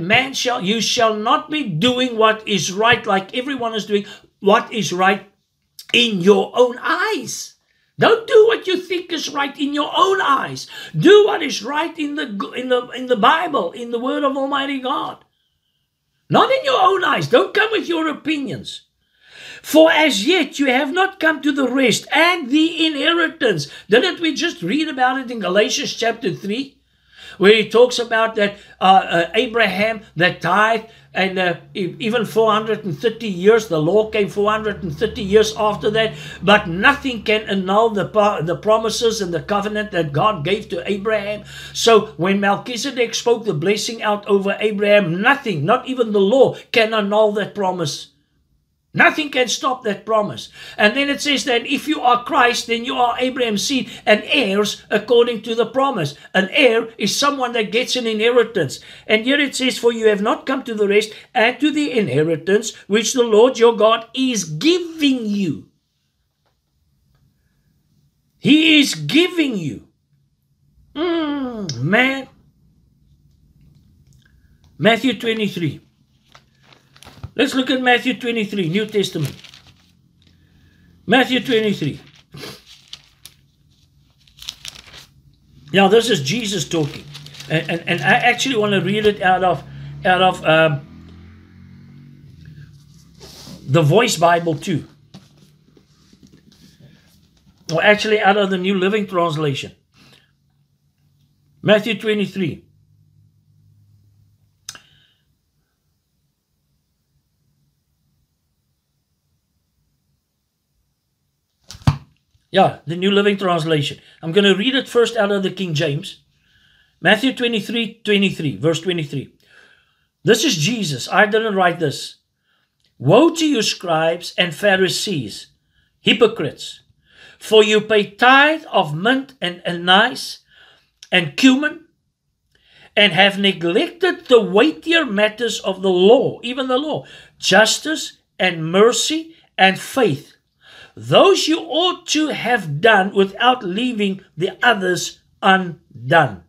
you shall not be doing what is right like everyone is doing. What is right in your own eyes. Don't do what you think is right in your own eyes. Do what is right in the Bible, in the Word of Almighty God. Not in your own eyes. Don't come with your opinions. For as yet you have not come to the rest and the inheritance. Didn't we just read about it in Galatians chapter 3? Where he talks about that Abraham, that tithe, and even 430 years, the law came 430 years after that, but nothing can annul the promises and the covenant that God gave to Abraham. So when Melchizedek spoke the blessing out over Abraham, nothing, not even the law, can annul that promise. Nothing can stop that promise. And then it says that if you are Christ, then you are Abraham's seed and heirs according to the promise. An heir is someone that gets an inheritance. And here it says, for you have not come to the rest and to the inheritance which the Lord your God is giving you. He is giving you. Man. Matthew 23. Let's look at Matthew 23, New Testament. Matthew 23. Now this is Jesus talking. And I actually want to read it out of the Voice Bible too. Or actually out of the New Living Translation. Matthew 23. Yeah, the New Living Translation. I'm going to read it first out of the King James. Matthew 23, verse 23. This is Jesus. I didn't write this. Woe to you, scribes and Pharisees, hypocrites, for you pay tithe of mint and anise and cumin, and have neglected the weightier matters of the law, even the law, justice and mercy and faith. Those you ought to have done without leaving the others undone.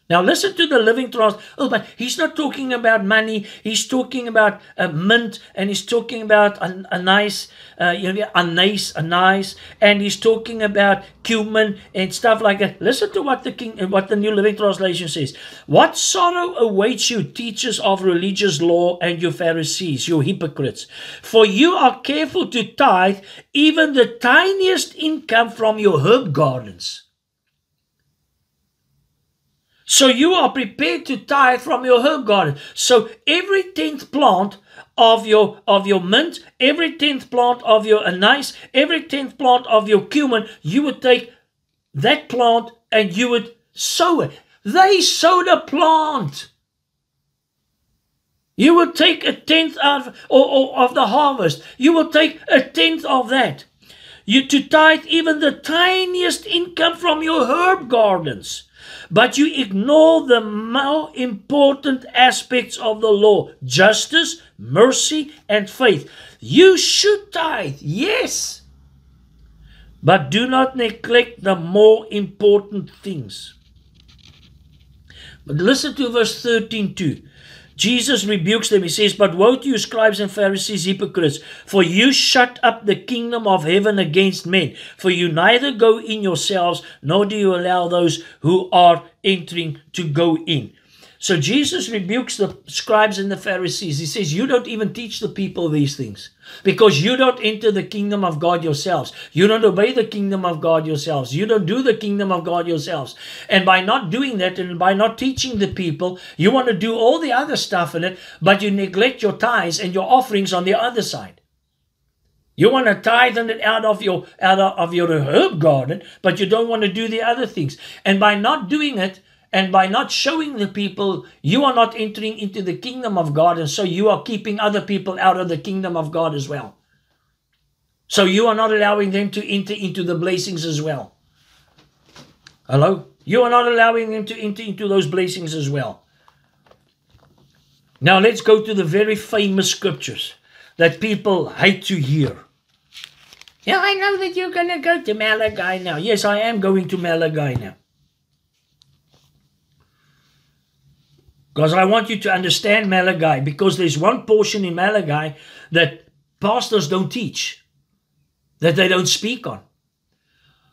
Now listen to the Living Translation. Oh, but he's not talking about money. He's talking about mint, and he's talking about anise, and he's talking about cumin and stuff like that. Listen to what the New Living Translation says. What sorrow awaits you, teachers of religious law, and you Pharisees, you hypocrites! For you are careful to tithe even the tiniest income from your herb gardens. So you are prepared to tithe from your herb garden. So every 10th plant of your mint, every 10th plant of your anise, every 10th plant of your cumin, you would take that plant and you would sow it. They sowed a plant. You would take a 10th of the harvest. You will take a 10th of that. You to tithe even the tiniest income from your herb gardens. But you ignore the more important aspects of the law: justice, mercy, and faith. You should tithe, yes, but do not neglect the more important things. But listen to verse 13 too. Jesus rebukes them. He says, but woe to you, scribes and Pharisees, hypocrites, for you shut up the kingdom of heaven against men. For you neither go in yourselves, nor do you allow those who are entering to go in. So Jesus rebukes the scribes and the Pharisees. He says, you don't even teach the people these things, because you don't enter the kingdom of God yourselves. You don't obey the kingdom of God yourselves. You don't do the kingdom of God yourselves. And by not doing that, and by not teaching the people, you want to do all the other stuff in it, but you neglect your tithes and your offerings on the other side. You want to tithe it out of your herb garden, but you don't want to do the other things. And by not doing it, and by not showing the people, you are not entering into the kingdom of God, and so you are keeping other people out of the kingdom of God as well. So you are not allowing them to enter into the blessings as well. Hello? You are not allowing them to enter into those blessings as well. Now let's go to the very famous scriptures that people hate to hear. Yeah, I know that you're going to go to Malachi now. Yes, I am going to Malachi now. Because I want you to understand Malachi, because there's one portion in Malachi that pastors don't teach, that they don't speak on.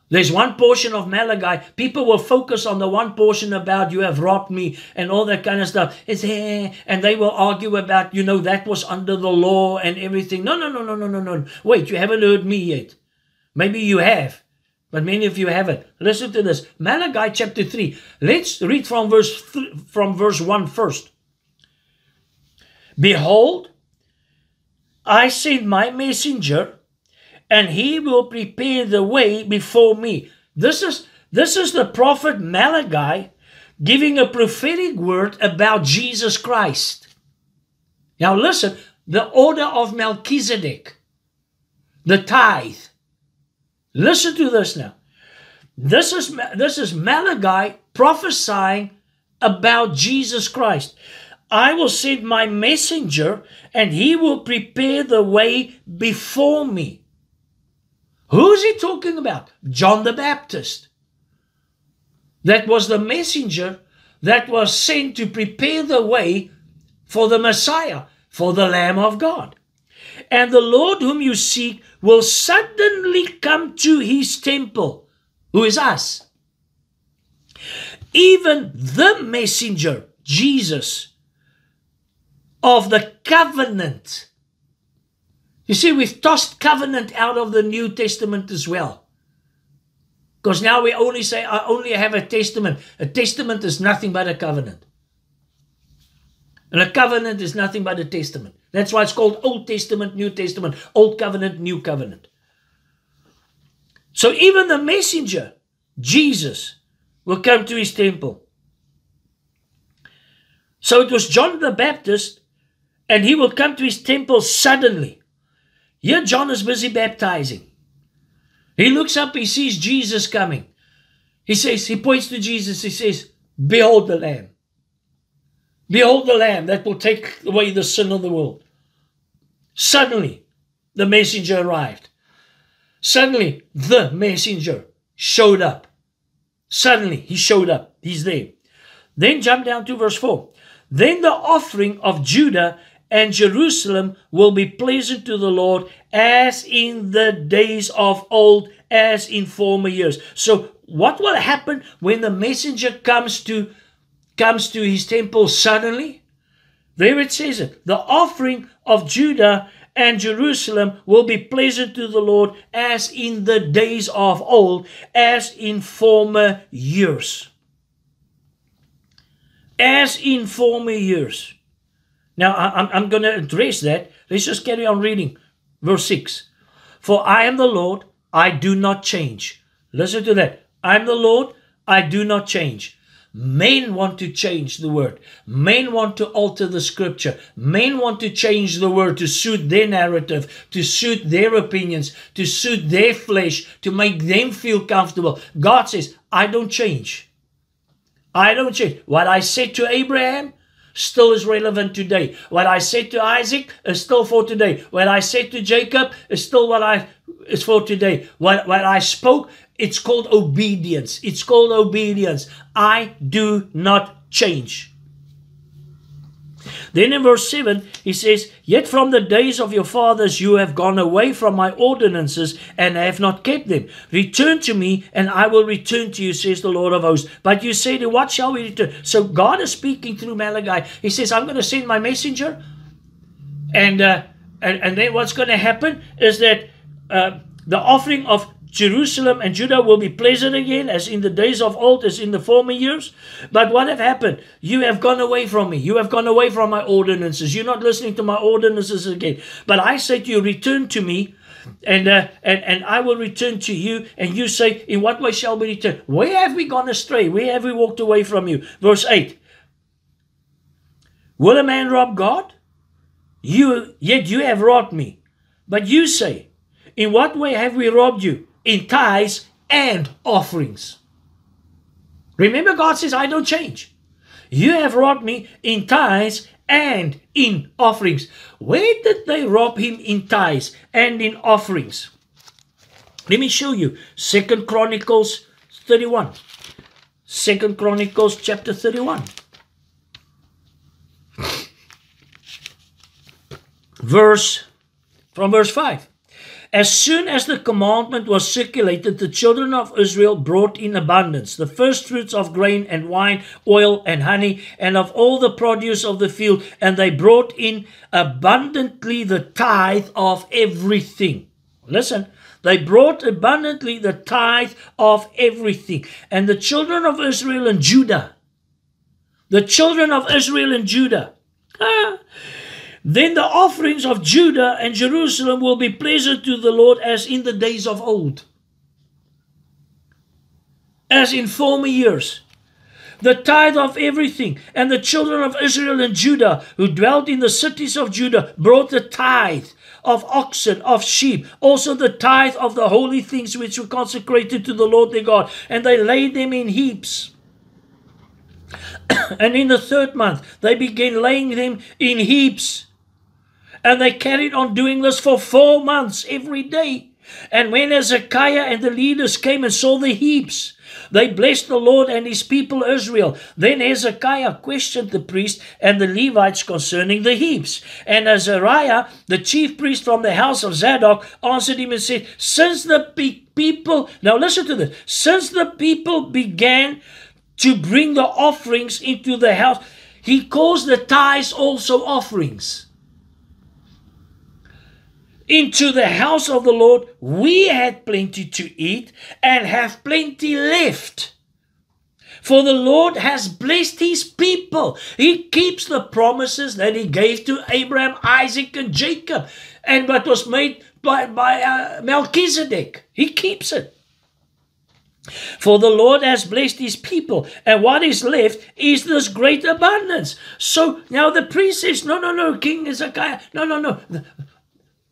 There's one portion of Malachi, people will focus on the one portion about you have robbed me and all that kind of stuff. It's and they will argue about, that was under the law and everything. No. Wait, you haven't heard me yet. Maybe you have. But many of you haven't. Listen to this. Malachi chapter 3. Let's read from verse 1 first. Behold, I send my messenger, and he will prepare the way before me. This is the prophet Malachi giving a prophetic word about Jesus Christ. Now listen, the order of Melchizedek, the tithe. Listen to this now. This is Malachi prophesying about Jesus Christ. I will send my messenger, and he will prepare the way before me. Who is he talking about? John the Baptist. That was the messenger that was sent to prepare the way for the Messiah, for the Lamb of God. And the Lord whom you seek will suddenly come to his temple, who is us. Even the messenger, Jesus, of the covenant. You see, we've tossed covenant out of the New Testament as well. Because now we only say, I only have a testament. A testament is nothing but a covenant. And a covenant is nothing but a testament. That's why it's called Old Testament, New Testament, Old Covenant, New Covenant. So even the messenger, Jesus, will come to his temple. So it was John the Baptist, and he will come to his temple suddenly. Here John is busy baptizing. He looks up, he sees Jesus coming. He points to Jesus, he says, behold the Lamb. Behold the Lamb that will take away the sin of the world. Suddenly, the messenger arrived. Suddenly, the messenger showed up. Suddenly, he showed up. He's there. Then jump down to verse 4. Then the offering of Judah and Jerusalem will be pleasant to the Lord, as in the days of old, as in former years. So what will happen when the messenger comes to his temple suddenly? There it says it. The offering of Judah and Jerusalem will be pleasant to the Lord, as in the days of old, as in former years. As in former years. Now, I'm going to address that. Let's just carry on reading. Verse 6. For I am the Lord, I do not change. Listen to that. I am the Lord, I do not change. Men want to change the word. Men want to alter the scripture. Men want to change the word to suit their narrative, to suit their opinions, to suit their flesh, to make them feel comfortable. God says, I don't change. I don't change. What I said to Abraham still is relevant today. What I said to Isaac is still for today. What I said to Jacob is still is for today. What I spoke, it's called obedience. It's called obedience. I do not change. Then in verse 7, he says, Yet from the days of your fathers you have gone away from my ordinances and have not kept them. Return to me, and I will return to you, says the Lord of hosts. But you say, to what shall we return? So God is speaking through Malachi. He says, I'm going to send my messenger. And then what's going to happen is that the offering of Jerusalem and Judah will be pleasant again, as in the days of old, as in the former years. But what have happened? You have gone away from me. You have gone away from my ordinances. You're not listening to my ordinances again. But I say to you, return to me, and I will return to you. And you say, in what way shall we return? Where have we gone astray? Where have we walked away from you? Verse 8. Will a man rob God? Yet you have robbed me. But you say, in what way have we robbed you? In tithes and offerings. Remember, God says, I don't change. You have robbed me in tithes and in offerings. Where did they rob him in tithes and in offerings? Let me show you. 2 Chronicles 31. 2 Chronicles chapter 31. From verse 5. As soon as the commandment was circulated, the children of Israel brought in abundance, the first fruits of grain and wine, oil and honey, and of all the produce of the field, and they brought in abundantly the tithe of everything. Listen, they brought abundantly the tithe of everything. And the children of Israel and Judah, then the offerings of Judah and Jerusalem will be pleasant to the Lord, as in the days of old, as in former years. the tithe of everything. And the children of Israel and Judah, who dwelt in the cities of Judah, brought the tithe of oxen, of sheep, also the tithe of the holy things which were consecrated to the Lord their God, and they laid them in heaps. And in the 3rd month they began laying them in heaps, and they carried on doing this for 4 months every day. And when Hezekiah and the leaders came and saw the heaps, they blessed the Lord and his people Israel. Then Hezekiah questioned the priests and the Levites concerning the heaps. And Azariah, the chief priest from the house of Zadok, answered him and said, since the people, now listen to this, since the people began to bring the offerings into the house, he calls the tithes also offerings, into the house of the Lord, we had plenty to eat and have plenty left. For the Lord has blessed his people. He keeps the promises that he gave to Abraham, Isaac, and Jacob, and what was made by Melchizedek. He keeps it. For the Lord has blessed his people, and what is left is this great abundance. So now the priest says, no, King Hezekiah, no.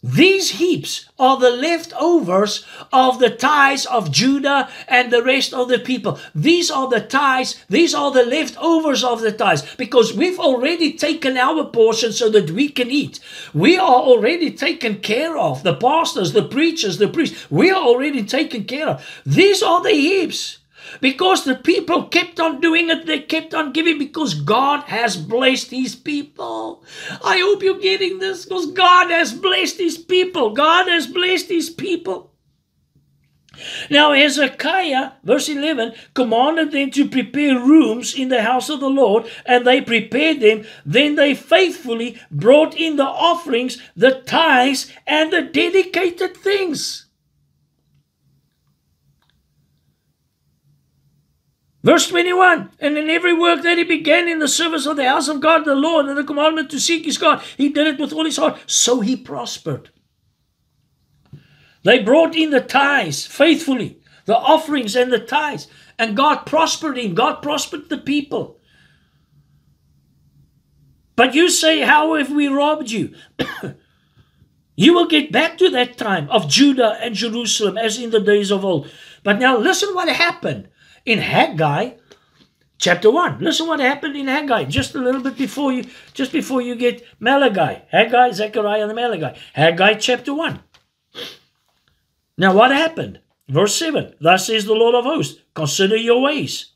These heaps are the leftovers of the tithes of Judah and the rest of the people. These are the tithes, these are the leftovers of the tithes, because we've already taken our portion so that we can eat. We are already taken care of. The pastors, the preachers, the priests, we are already taken care of. These are the heaps. Because the people kept on doing it, they kept on giving, because God has blessed his people. I hope you're getting this, because God has blessed his people. God has blessed his people. Now Hezekiah, verse 11, commanded them to prepare rooms in the house of the Lord, and they prepared them. Then they faithfully brought in the offerings, the tithes, and the dedicated things. Verse 21, and in every work that he began in the service of the house of God, the Lord, and the commandment to seek his God, he did it with all his heart, so he prospered. They brought in the tithes faithfully, the offerings and the tithes, and God prospered him. God prospered the people. But you say, how have we robbed you? You will get back to that time of Judah and Jerusalem as in the days of old. But now listen what happened. In Haggai, chapter 1. Listen what happened in Haggai, just a little bit before you get Malachi. Haggai, Zechariah, and Malachi. Haggai, chapter 1. Now what happened? Verse 7. Thus says the Lord of hosts, consider your ways.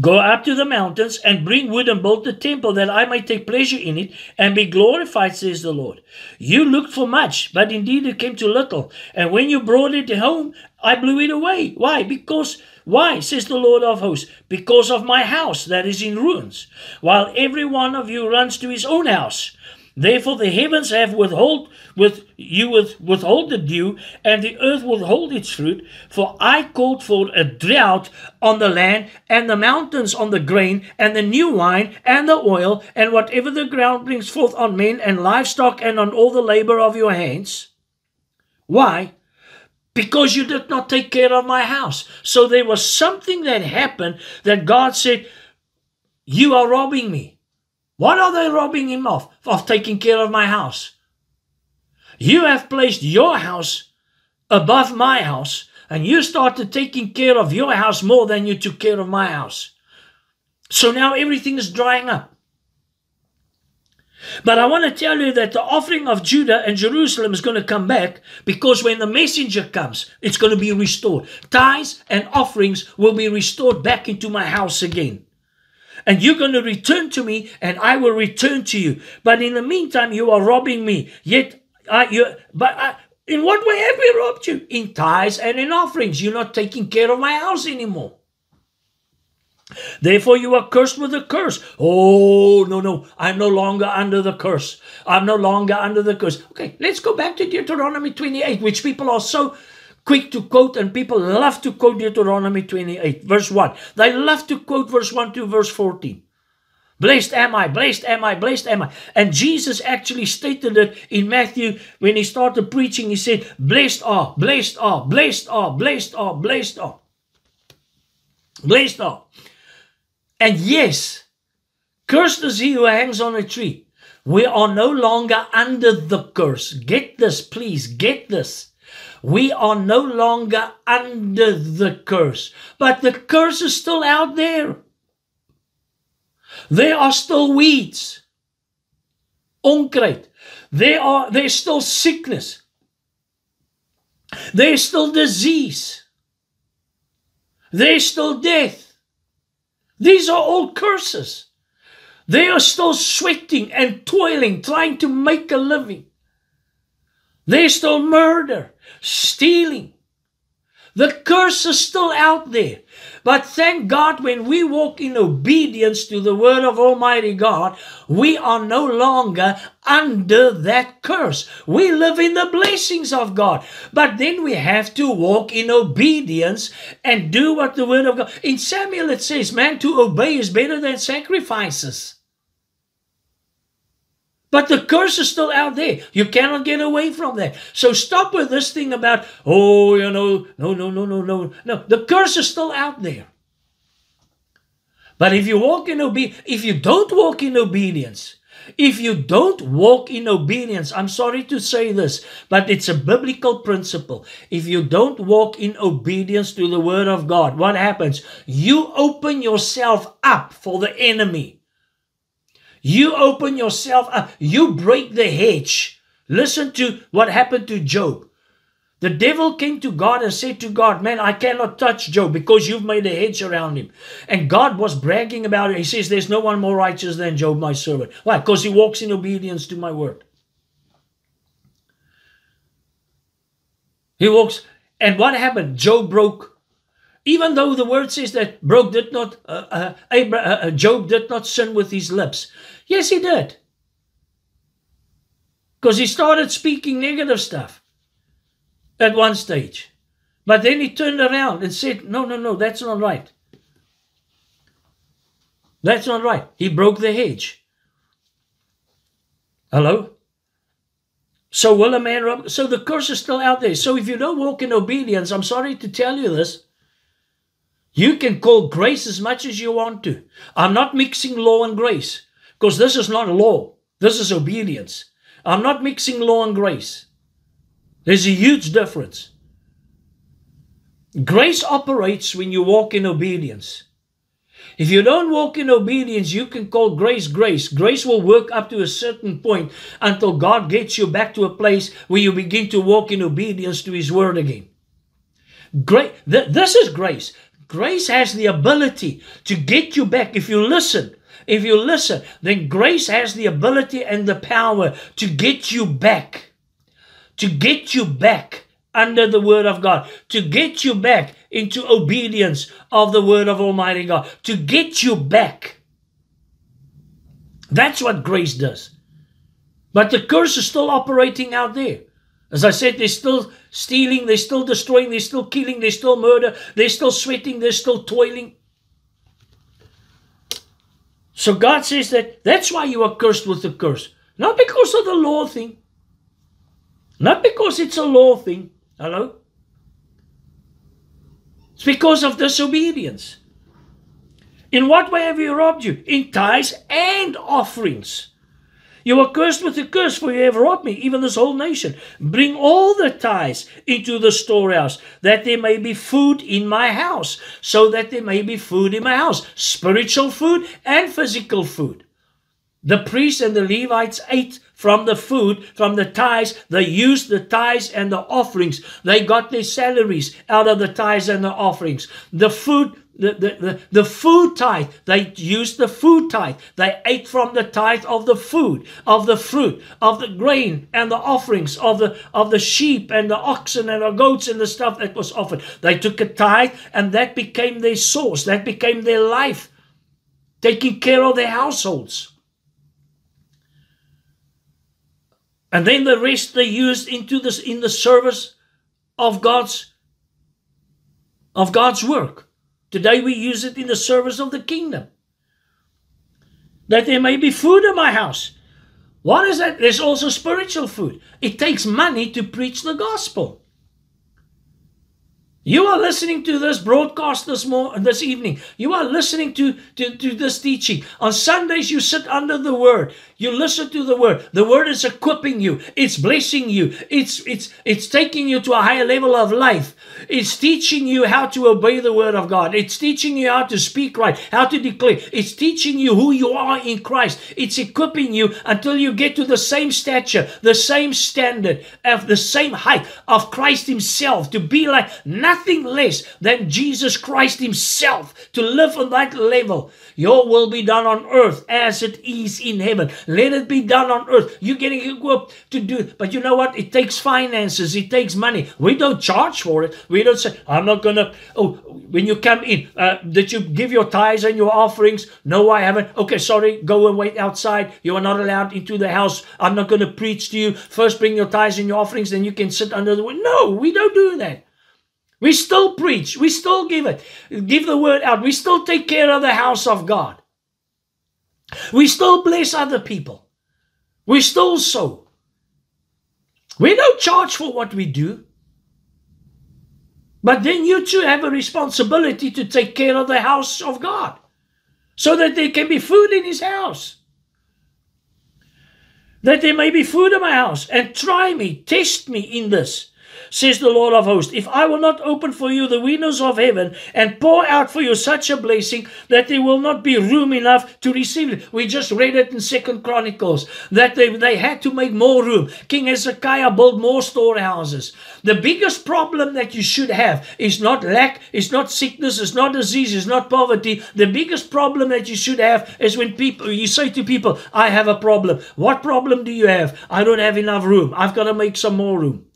Go up to the mountains and bring wood and build the temple, that I may take pleasure in it and be glorified, says the Lord. You looked for much, but indeed it came to little. And when you brought it home, I blew it away. Why? Why, says the Lord of hosts? Because of my house that is in ruins, while every one of you runs to his own house. Therefore the heavens have withhold the dew, and the earth withhold its fruit. For I called for a drought on the land, and the mountains on the grain, and the new wine, and the oil, and whatever the ground brings forth on men and livestock, and on all the labor of your hands. Why? Because you did not take care of my house. So there was something that happened that God said, you are robbing me. What are they robbing him of? Of taking care of my house. You have placed your house above my house, and you started taking care of your house more than you took care of my house. So now everything is drying up. But I want to tell you that the offering of Judah and Jerusalem is going to come back, because when the messenger comes, it's going to be restored. Tithes and offerings will be restored back into my house again. And you're going to return to me, and I will return to you. But in the meantime, you are robbing me. In what way have we robbed you? In tithes and in offerings. You're not taking care of my house anymore. Therefore you are cursed with a curse. Oh, no, I'm no longer under the curse. I'm no longer under the curse. Okay, let's go back to Deuteronomy 28, which people are so quick to quote, and people love to quote Deuteronomy 28, verse 1. They love to quote verse 1 to verse 14. Blessed am I, blessed am I, blessed am I. And Jesus actually stated it in Matthew when he started preaching. He said, blessed are, blessed are, blessed are, blessed are, blessed are. Blessed are. And yes, cursed is he who hangs on a tree. We are no longer under the curse. Get this, please, get this. We are no longer under the curse. But the curse is still out there. There are still weeds. Onkruid. There's still sickness. There's still disease. There's still death. These are all curses. They are still sweating and toiling, trying to make a living. There's still murder, stealing. The curse is still out there. But thank God, when we walk in obedience to the word of Almighty God, we are no longer under that curse. We live in the blessings of God. But then we have to walk in obedience and do what the word of God. In Samuel it says, man, to obey is better than sacrifices. But the curse is still out there. You cannot get away from that. So stop with this thing about, no. The curse is still out there. But if you walk in if you don't walk in obedience, I'm sorry to say this, but it's a biblical principle. If you don't walk in obedience to the word of God, what happens? You open yourself up for the enemy. You open yourself up. You break the hedge. Listen to what happened to Job. The devil came to God and said to God, man, I cannot touch Job because you've made a hedge around him. And God was bragging about it. He says, there's no one more righteous than Job, my servant. Why? Because he walks in obedience to my word. He walks. And what happened? Job broke. Even though the word says that Job did not sin with his lips. Yes, he did. Because he started speaking negative stuff at one stage. But then he turned around and said, no, that's not right. That's not right. He broke the hedge. Hello? So will a man rob? So the curse is still out there. So if you don't walk in obedience, I'm sorry to tell you this, you can call grace as much as you want to. I'm not mixing law and grace, because this is not law. This is obedience. I'm not mixing law and grace. There's a huge difference. Grace operates when you walk in obedience. If you don't walk in obedience, you can call grace grace. Grace will work up to a certain point until God gets you back to a place where you begin to walk in obedience to His word again. This is grace. Grace has the ability to get you back. If you listen, then grace has the ability and the power to get you back under the word of God, to get you back into obedience of the word of Almighty God, to get you back. That's what grace does. But the curse is still operating out there. As I said, they're still stealing, they're still destroying, they're still killing, they're still murder, they're still sweating, they're still toiling. So God says that's why you are cursed with the curse. Not because of the law thing. Not because it's a law thing. Hello? It's because of disobedience. In what way have you robbed you? In tithes and offerings. You are cursed with a curse, for you have robbed me, even this whole nation. Bring all the tithes into the storehouse, that there may be food in my house. So that there may be food in my house. Spiritual food and physical food. The priests and the Levites ate from the food, from the tithes. They used the tithes and the offerings. They got their salaries out of the tithes and the offerings. The food, the food tithe, they used the food tithe. They ate from the tithe of the food, of the fruit, of the grain and the offerings, of the sheep and the oxen and the goats and the stuff that was offered. They took a tithe, and that became their source. That became their life, taking care of their households. And then the rest they used in the service of God's work. Today we use it in the service of the kingdom. That there may be food in my house. What is that? There's also spiritual food. It takes money to preach the gospel. You are listening to this broadcast this evening. You are listening to this teaching. On Sundays, you sit under the Word. You listen to the Word. The Word is equipping you. It's blessing you. It's taking you to a higher level of life. It's teaching you how to obey the Word of God. It's teaching you how to speak right, how to declare. It's teaching you who you are in Christ. It's equipping you until you get to the same stature, the same standard, of the same height of Christ Himself, to be like nothing less than Jesus Christ Himself, to live on that level. Your will be done on earth as it is in heaven. Let it be done on earth. You're getting equipped to do it. But you know what? It takes finances. It takes money. We don't charge for it. We don't say, I'm not going to, when you come in, did you give your tithes and your offerings? No, I haven't. Okay, sorry, go and wait outside. You are not allowed into the house. I'm not going to preach to you. First bring your tithes and your offerings, then you can sit under the window. No, we don't do that. We still preach. We still give the word out. We still take care of the house of God. We still bless other people. We still sow. We don't charge for what we do. But then you too have a responsibility to take care of the house of God, so that there can be food in His house. That there may be food in my house. And try me, test me in this, says the Lord of hosts, if I will not open for you the windows of heaven and pour out for you such a blessing that there will not be room enough to receive it. We just read it in 2 Chronicles that they had to make more room. King Hezekiah built more storehouses. The biggest problem that you should have is not lack, it's not sickness, it's not disease, it's not poverty. The biggest problem that you should have is when you say to people, I have a problem. What problem do you have? I don't have enough room. I've got to make some more room.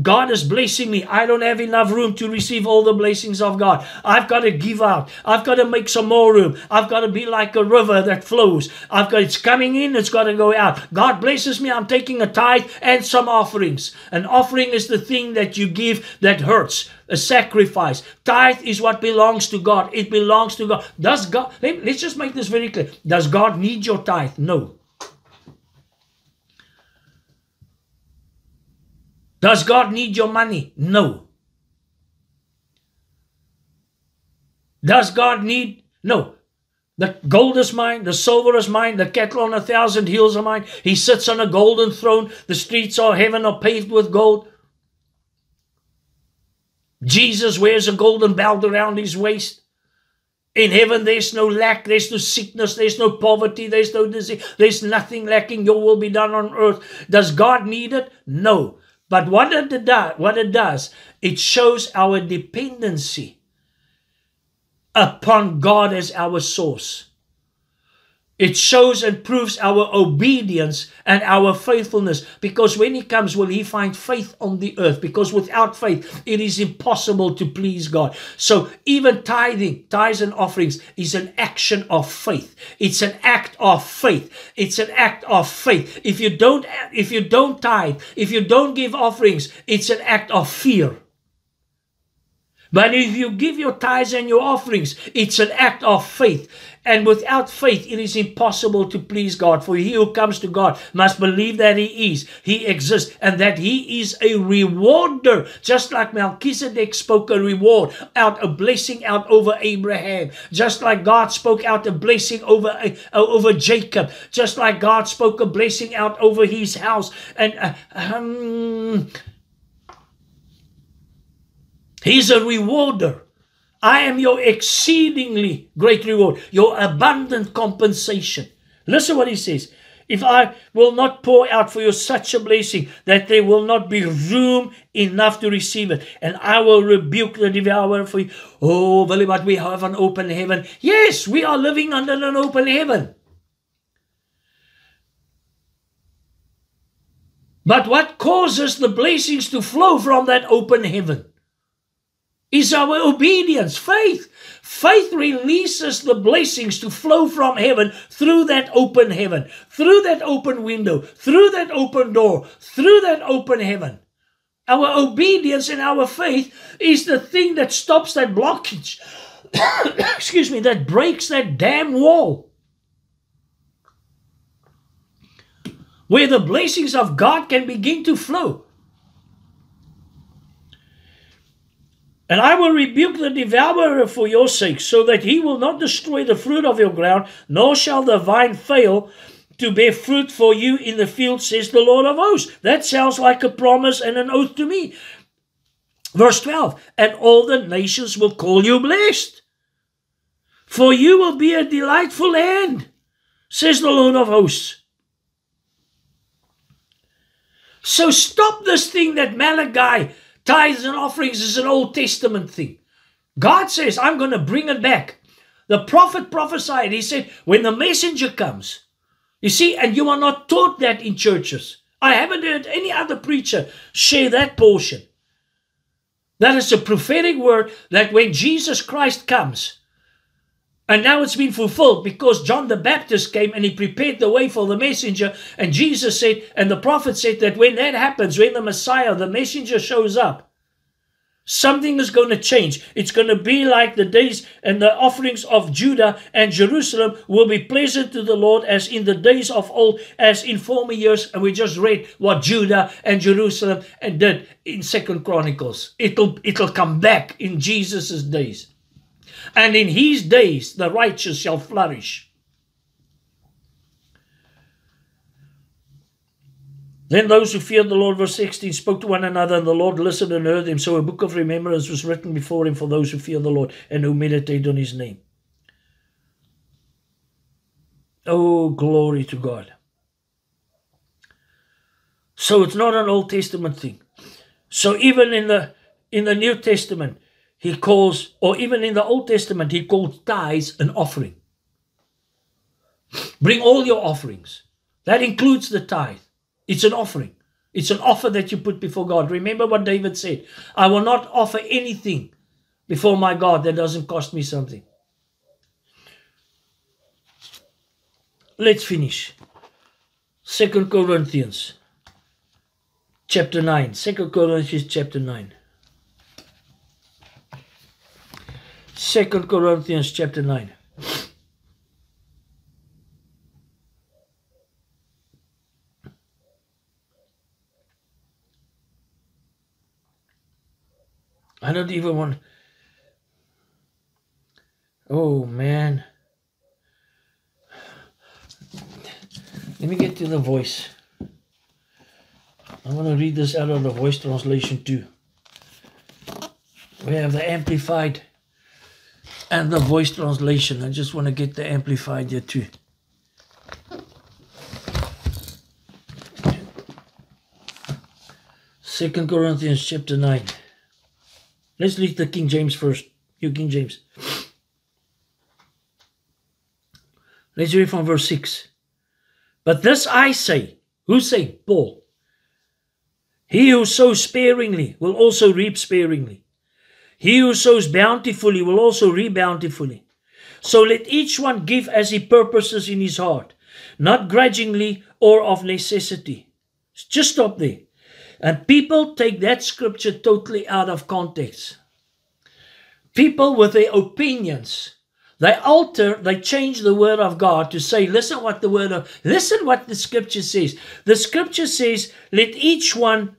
God is blessing me. I don't have enough room to receive all the blessings of God. I've got to give out. I've got to make some more room. I've got to be like a river that flows. It's coming in, it's got to go out. God blesses me. I'm taking a tithe and some offerings. An offering is the thing that you give that hurts. A sacrifice. Tithe is what belongs to God. It belongs to God. Does God, let's just make this very clear. Does God need your tithe? No. Does God need your money? No. Does God need? No. The gold is mine, the silver is mine, the cattle on 1,000 hills are mine. He sits on a golden throne. The streets of heaven are paved with gold. Jesus wears a golden belt around His waist. In heaven there's no lack, there's no sickness, there's no poverty, there's no disease, there's nothing lacking. Your will be done on earth. Does God need it? No. But what it does, it shows our dependency upon God as our source. It shows and proves our obedience and our faithfulness. Because when He comes, will He find faith on the earth? Because without faith, it is impossible to please God. So even tithes and offerings is an action of faith. It's an act of faith. It's an act of faith. If you don't tithe, if you don't give offerings, it's an act of fear. But if you give your tithes and your offerings, it's an act of faith. And without faith, it is impossible to please God. For he who comes to God must believe that He exists, and that He is a rewarder. Just like Melchizedek spoke a reward out, a blessing out over Abraham. Just like God spoke out a blessing over Jacob. Just like God spoke a blessing out over his house. And He's a rewarder. I am your exceedingly great reward, your abundant compensation. Listen what He says. If I will not pour out for you such a blessing that there will not be room enough to receive it, and I will rebuke the devourer for you. Oh, Willie, but we have an open heaven. Yes, we are living under an open heaven. But what causes the blessings to flow from that open heaven is our obedience, faith. Faith releases the blessings to flow from heaven through that open heaven, through that open window, through that open door, through that open heaven. Our obedience and our faith is the thing that stops that blockage, excuse me, that breaks that damn wall, where the blessings of God can begin to flow. And I will rebuke the devourer for your sake, so that he will not destroy the fruit of your ground, nor shall the vine fail to bear fruit for you in the field, says the Lord of hosts. That sounds like a promise and an oath to me. Verse 12, and all the nations will call you blessed, for you will be a delightful land, says the Lord of hosts. So stop this thing that Malachi, tithes and offerings, is an Old Testament thing. God says, I'm going to bring it back. The prophet prophesied. He said, when the messenger comes, you see, and you are not taught that in churches. I haven't heard any other preacher share that portion. That is a prophetic word that when Jesus Christ comes, and now it's been fulfilled because John the Baptist came and he prepared the way for the messenger. And Jesus said, and the prophet said that when that happens, when the Messiah, the messenger shows up, something is going to change. It's going to be like the days and the offerings of Judah and Jerusalem will be pleasant to the Lord as in the days of old, as in former years. And we just read what Judah and Jerusalem did in 2 Chronicles. It'll come back in Jesus' days. And in his days, the righteous shall flourish. Then those who feared the Lord, verse 16, spoke to one another, and the Lord listened and heard them. So a book of remembrance was written before him for those who fear the Lord and who meditate on his name. Oh, glory to God. So it's not an Old Testament thing. So even in the New Testament, he calls, or even in the Old Testament, he calls tithes an offering. Bring all your offerings. That includes the tithe. It's an offering. It's an offer that you put before God. Remember what David said. I will not offer anything before my God that doesn't cost me something. Let's finish. 2 Corinthians chapter 9. 2 Corinthians chapter 9. 2 Corinthians chapter 9. I don't even want... Oh, man. Let me get to the voice. I want to read this out of the voice translation too. We have the Amplified and the voice translation. I just want to get the Amplified here too. Second Corinthians chapter 9. Let's read the King James first. You King James. Let's read from verse 6. But this I say. Who say? Paul. He who sows sparingly will also reap sparingly. He who sows bountifully will also reap bountifully. So let each one give as he purposes in his heart, not grudgingly or of necessity. Just stop there. And people take that scripture totally out of context. People with their opinions, they change the word of God to say, listen what the scripture says. The scripture says, let each one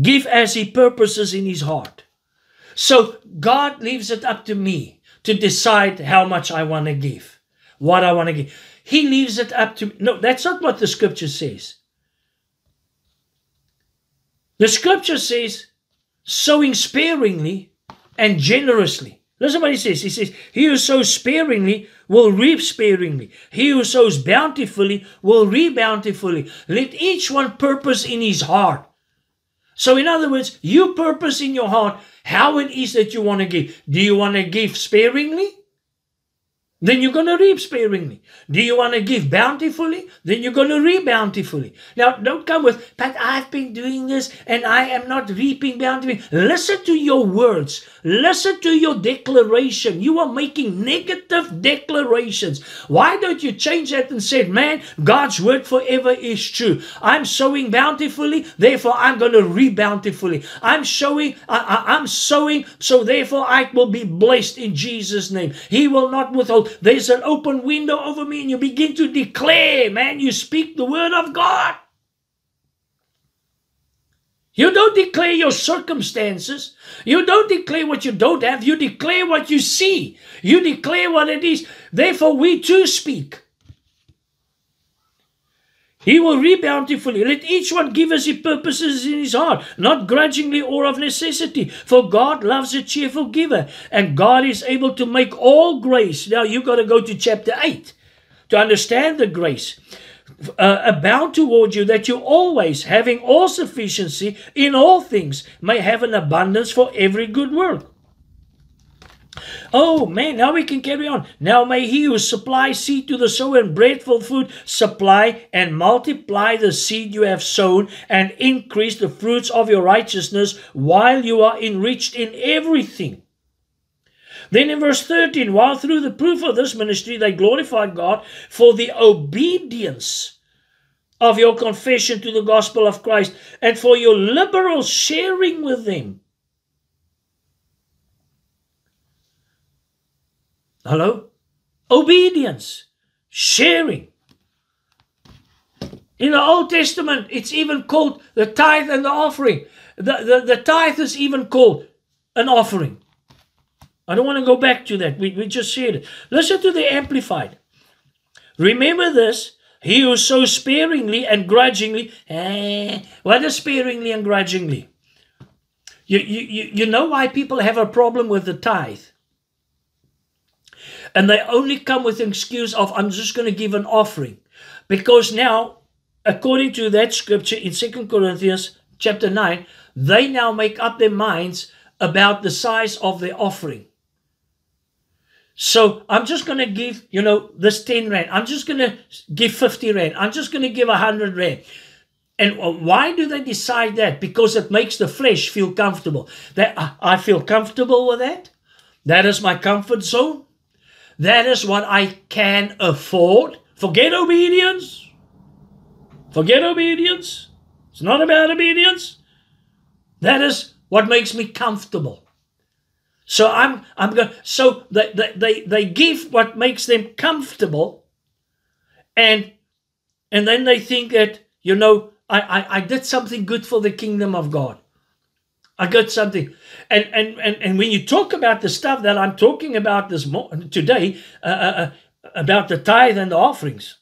give as he purposes in his heart. So God leaves it up to me to decide how much I want to give, what I want to give. He leaves it up to me. No, that's not what the scripture says. The scripture says, sowing sparingly and generously. Listen what he says. He says, he who sows sparingly will reap sparingly. He who sows bountifully will reap bountifully. Let each one purpose in his heart. So in other words, you purpose in your heart how it is that you want to give. Do you want to give sparingly? Then you're going to reap sparingly. Do you want to give bountifully? Then you're going to reap bountifully. Now, don't come with, but I've been doing this and I am not reaping bountifully. Listen to your words. Listen to your declaration. You are making negative declarations. Why don't you change that and say, man, God's word forever is true. I'm sowing bountifully, therefore I'm going to reap bountifully. I'm sowing, so therefore I will be blessed in Jesus' name. He will not withhold. There's an open window over me and you begin to declare, man, you speak the word of God. You don't declare your circumstances. You don't declare what you don't have. You declare what you see. You declare what it is. Therefore, we too speak. He will reap bountifully. Let each one give as he purposes in his heart, not grudgingly or of necessity. For God loves a cheerful giver, and God is able to make all grace. Now you've got to go to chapter 8 to understand the grace. Abound toward you, that you always, having all sufficiency in all things, may have an abundance for every good work. Oh man, now we can carry on. Now may he who supplies seed to the sower and bread for food supply and multiply the seed you have sown and increase the fruits of your righteousness while you are enriched in everything. Then in verse 13, while through the proof of this ministry they glorified God for the obedience of your confession to the gospel of Christ and for your liberal sharing with them. Hello? Obedience, sharing. In the Old Testament, it's even called the tithe and the offering. The tithe is even called an offering. I don't want to go back to that. We just said it. Listen to the Amplified. Remember this. He who sows sparingly and grudgingly. What is sparingly and grudgingly? You know why people have a problem with the tithe? And they only come with an excuse of, I'm just going to give an offering. Because now, according to that scripture in 2 Corinthians chapter 9, they now make up their minds about the size of their offering. So I'm just going to give, this 10 rand. I'm just going to give 50 rand. I'm just going to give 100 rand. And why do they decide that? Because it makes the flesh feel comfortable. That I feel comfortable with that. That is my comfort zone. That is what I can afford. Forget obedience. Forget obedience. It's not about obedience. That is what makes me comfortable. So I'm going. So they give what makes them comfortable, and then they think that I did something good for the kingdom of God. I got something, and when you talk about the stuff that I'm talking about today, about the tithe and the offerings,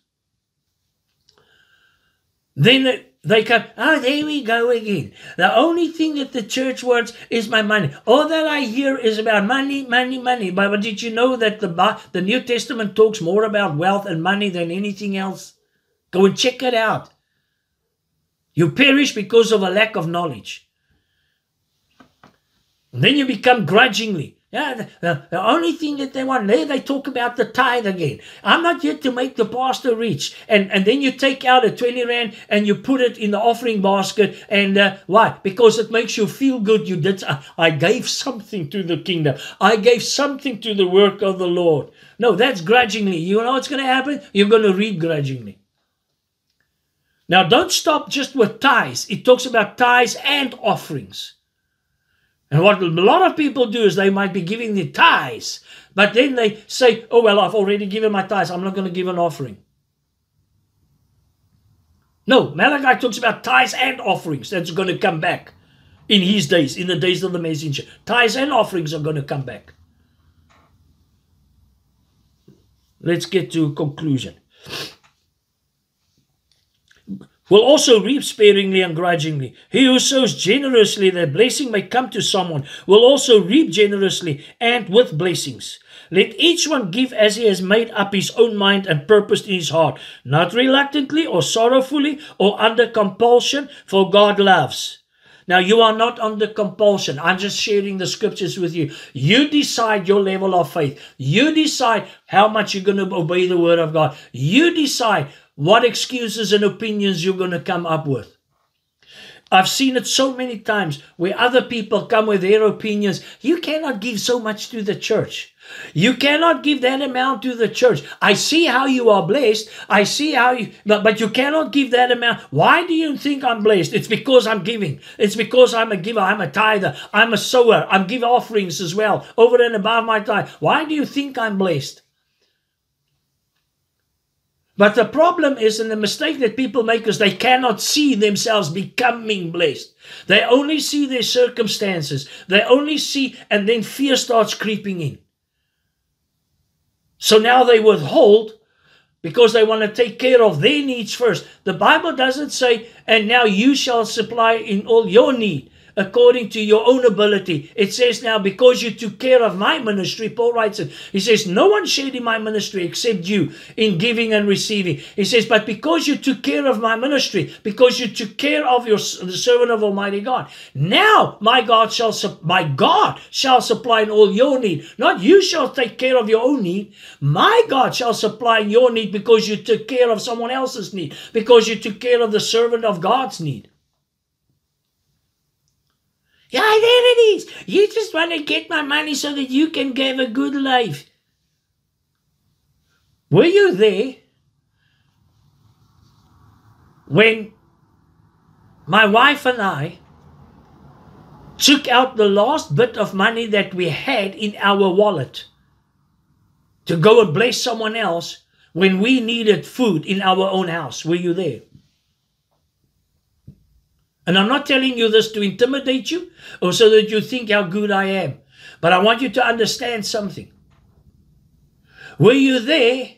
then they come, there we go again. The only thing that the church wants is my money. All that I hear is about money, money, money. But did you know that the New Testament talks more about wealth and money than anything else? Go and check it out. You perish because of a lack of knowledge. And then you become grudgingly. Yeah, the only thing that they want, they talk about the tithe again. I'm not here to make the pastor rich. And then you take out a 20 rand and you put it in the offering basket. And why? Because it makes you feel good. I gave something to the kingdom. I gave something to the work of the Lord. No, that's grudgingly. You know what's going to happen? You're going to reap grudgingly. Now, don't stop just with tithes. It talks about tithes and offerings. And what a lot of people do is they might be giving the tithes, but then they say, oh, well, I've already given my tithes. I'm not going to give an offering. No, Malachi talks about tithes and offerings. That's going to come back in his days, in the days of the messenger. Tithes and offerings are going to come back. Let's get to a conclusion. Will also reap sparingly and grudgingly. He who sows generously that blessing may come to someone will also reap generously and with blessings. Let each one give as he has made up his own mind and purposed in his heart, not reluctantly or sorrowfully or under compulsion, for God loves. Now, you are not under compulsion. I'm just sharing the scriptures with you. You decide your level of faith. You decide how much you're going to obey the word of God. You decide what excuses and opinions you're going to come up with. I've seen it so many times where other people come with their opinions. You cannot give so much to the church. You cannot give that amount to the church. I see how you are blessed. I see how you, but you cannot give that amount. Why do you think I'm blessed? It's because I'm giving. It's because I'm a giver. I'm a tither. I'm a sower. I'm giving offerings as well, over and above my tithe. Why do you think I'm blessed? But the problem is, and the mistake that people make, is they cannot see themselves becoming blessed. They only see their circumstances. They only see, and then fear starts creeping in. So now they withhold because they want to take care of their needs first. The Bible doesn't say, and now you shall supply in all your need according to your own ability. It says now, because you took care of my ministry, Paul writes it. He says, no one shared in my ministry except you in giving and receiving. He says, but because you took care of my ministry, because you took care of the servant of Almighty God, now my God shall supply in all your need. Not you shall take care of your own need. My God shall supply in your need because you took care of someone else's need, because you took care of the servant of God's need. Yeah, there it is. You just want to get my money so that you can give a good life. Were you there when my wife and I took out the last bit of money that we had in our wallet to go and bless someone else when we needed food in our own house? Were you there? And I'm not telling you this to intimidate you or so that you think how good I am. But I want you to understand something. Were you there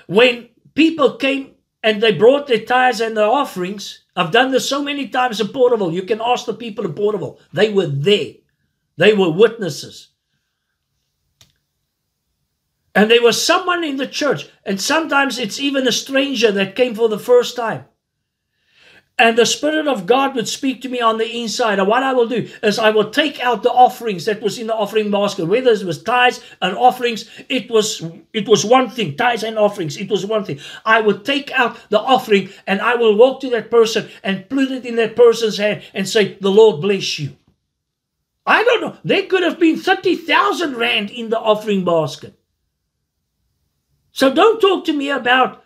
when people came and they brought their tithes and their offerings? I've done this so many times in Porterville. You can ask the people in Porterville. They were there. They were witnesses. And there was someone in the church, and sometimes it's even a stranger that came for the first time. And the Spirit of God would speak to me on the inside. And what I will do is I will take out the offerings that was in the offering basket. Whether it was tithes and offerings, it was one thing. Tithes and offerings, it was one thing. I would take out the offering and I will walk to that person and put it in that person's hand and say, the Lord bless you. I don't know. There could have been 30,000 rand in the offering basket. So don't talk to me about,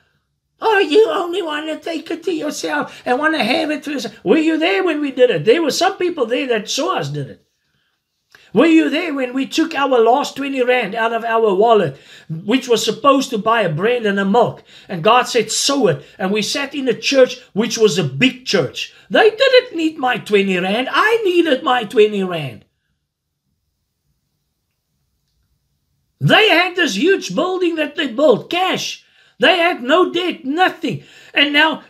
oh, you only want to take it to yourself and want to have it for yourself. Were you there when we did it? There were some people there that saw us did it. Were you there when we took our last 20 rand out of our wallet, which was supposed to buy a bread and a milk, and God said, sow it. And we sat in a church, which was a big church. They didn't need my 20 rand. I needed my 20 rand. They had this huge building that they built, cash. They had no debt, nothing. And now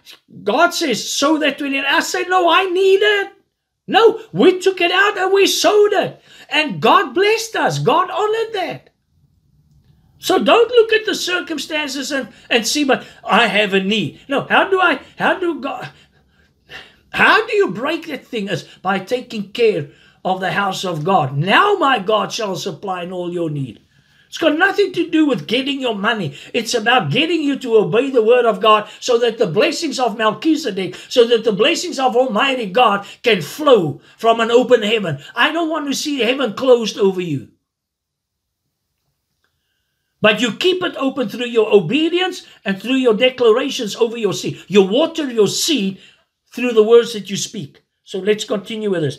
God says, sow that 20. I said, no, I need it. No, we took it out and we sowed it. And God blessed us. God honored that. So don't look at the circumstances and see, but I have a need. No, how do you break that thing? Is by taking care of the house of God. Now my God shall supply in all your need. It's got nothing to do with getting your money. It's about getting you to obey the word of God so that the blessings of Melchizedek, so that the blessings of Almighty God can flow from an open heaven. I don't want to see heaven closed over you. But you keep it open through your obedience and through your declarations over your seed. You water your seed through the words that you speak. So let's continue with this.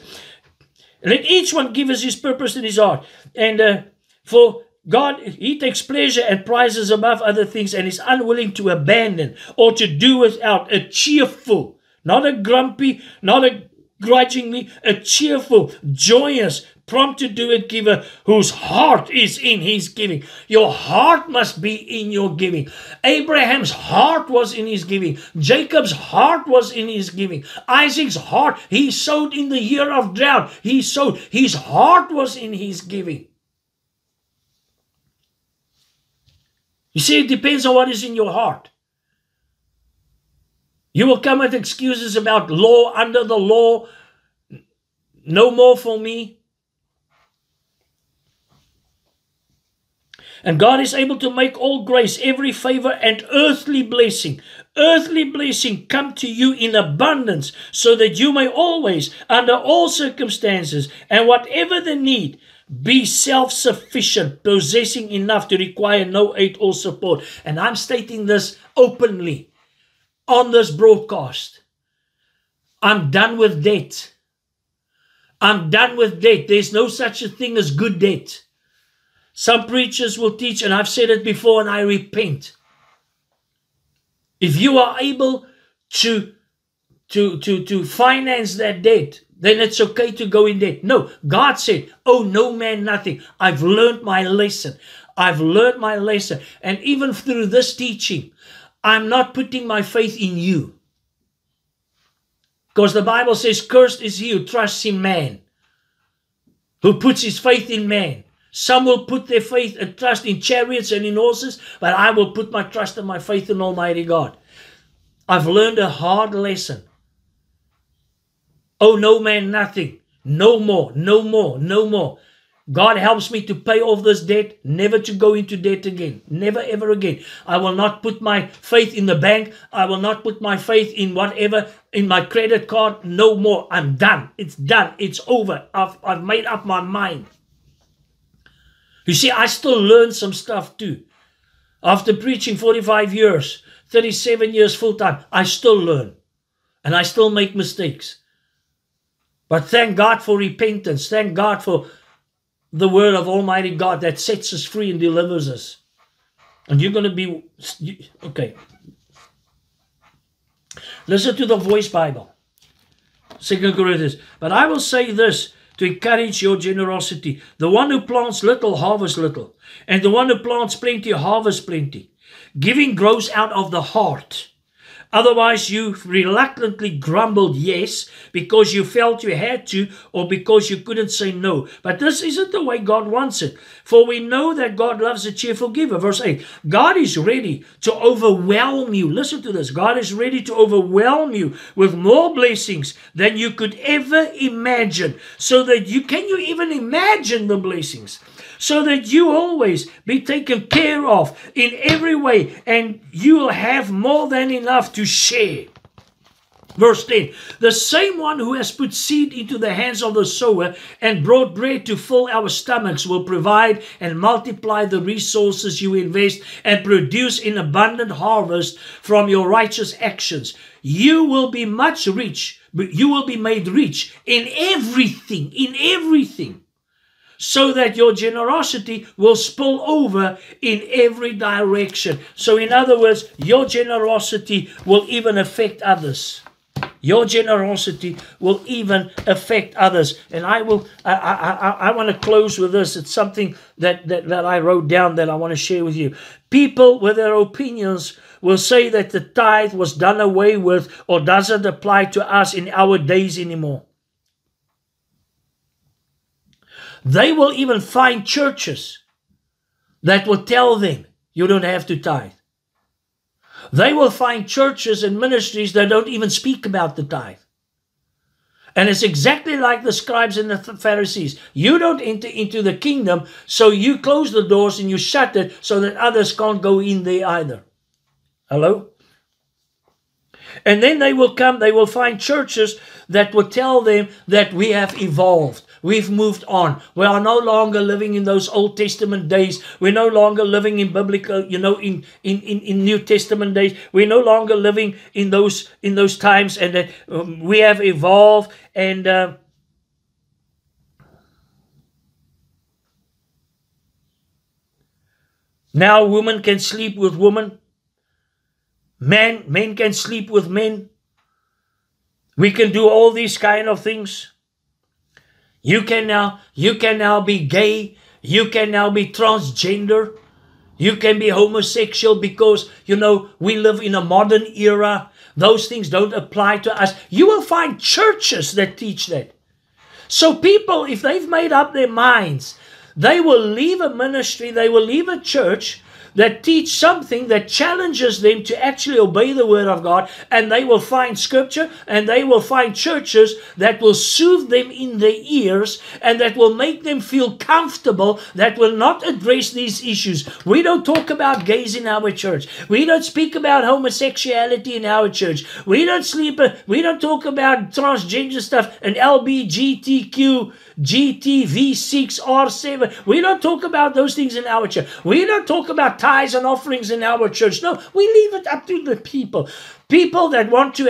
Let each one give us his purpose in his heart. And for God, he takes pleasure and prizes above other things and is unwilling to abandon or to do without. A cheerful, not a grumpy, not a grudgingly, a cheerful, joyous, prompt to do it giver whose heart is in his giving. Your heart must be in your giving. Abraham's heart was in his giving. Jacob's heart was in his giving. Isaac's heart, he sowed in the year of drought. He sowed. His heart was in his giving. You see, it depends on what is in your heart. You will come with excuses about law, under the law, no more for me. And God is able to make all grace, every favor, and earthly blessing come to you in abundance, so that you may always, under all circumstances, and whatever the need, be self-sufficient, possessing enough to require no aid or support. And I'm stating this openly on this broadcast. I'm done with debt. I'm done with debt. There's no such a thing as good debt. Some preachers will teach, and I've said it before and I repent. If you are able to finance that debt, then it's okay to go in debt. No, God said, oh, no man, nothing. I've learned my lesson. I've learned my lesson. And even through this teaching, I'm not putting my faith in you. Because the Bible says, cursed is he who trusts in man, who puts his faith in man. Some will put their faith and trust in chariots and in horses, but I will put my trust and my faith in Almighty God. I've learned a hard lesson. Oh, no man, nothing. No more, no more, no more. God helps me to pay off this debt, never to go into debt again. Never, ever again. I will not put my faith in the bank. I will not put my faith in whatever, in my credit card. No more. I'm done. It's done. It's over. I've made up my mind. You see, I still learn some stuff too. After preaching 45 years, 37 years full time, I still learn. And I still make mistakes. But thank God for repentance. Thank God for the word of Almighty God that sets us free and delivers us. And you're going to be... Okay. Listen to the Voice Bible. 2 Corinthians. But I will say this to encourage your generosity. The one who plants little, harvests little. And the one who plants plenty, harvests plenty. Giving grows out of the heart. Otherwise, you reluctantly grumbled yes, because you felt you had to, or because you couldn't say no. But this isn't the way God wants it. For we know that God loves a cheerful giver. Verse 8, God is ready to overwhelm you. Listen to this. God is ready to overwhelm you with more blessings than you could ever imagine. So that can you even imagine the blessings? So that you always be taken care of in every way, and you'll have more than enough to share. Verse 10, the same one who has put seed into the hands of the sower and brought bread to fill our stomachs will provide and multiply the resources you invest and produce an abundant harvest from your righteous actions. You will be much rich, but you will be made rich in everything. So that your generosity will spill over in every direction. So in other words, your generosity will even affect others. Your generosity will even affect others. And I want to close with this. It's something that I wrote down that I want to share with you. People with their opinions will say that the tithe was done away with or doesn't apply to us in our days anymore. They will even find churches that will tell them you don't have to tithe. They will find churches and ministries that don't even speak about the tithe. And it's exactly like the scribes and the Pharisees. You don't enter into the kingdom, so you close the doors and you shut it so that others can't go in there either. Hello? And then they will find churches that will tell them that we have evolved. We've moved on. We are no longer living in those Old Testament days. We're no longer living in biblical, in New Testament days. We're no longer living in those times, and we have evolved. And now women can sleep with women. Men can sleep with men. We can do all these kind of things. You can now be gay. You can now be transgender. You can be homosexual because, we live in a modern era. Those things don't apply to us. You will find churches that teach that. So people, if they've made up their minds, they will leave a ministry, they will leave a church that teach something that challenges them to actually obey the word of God, and they will find scripture and they will find churches that will soothe them in their ears and that will make them feel comfortable, that will not address these issues. We don't talk about gays in our church. We don't speak about homosexuality in our church. We don't talk about transgender stuff and LBGTQ, GTV6, R7. We don't talk about those things in our church. We don't talk about tithes and offerings in our church. No, we leave it up to the people. People that want to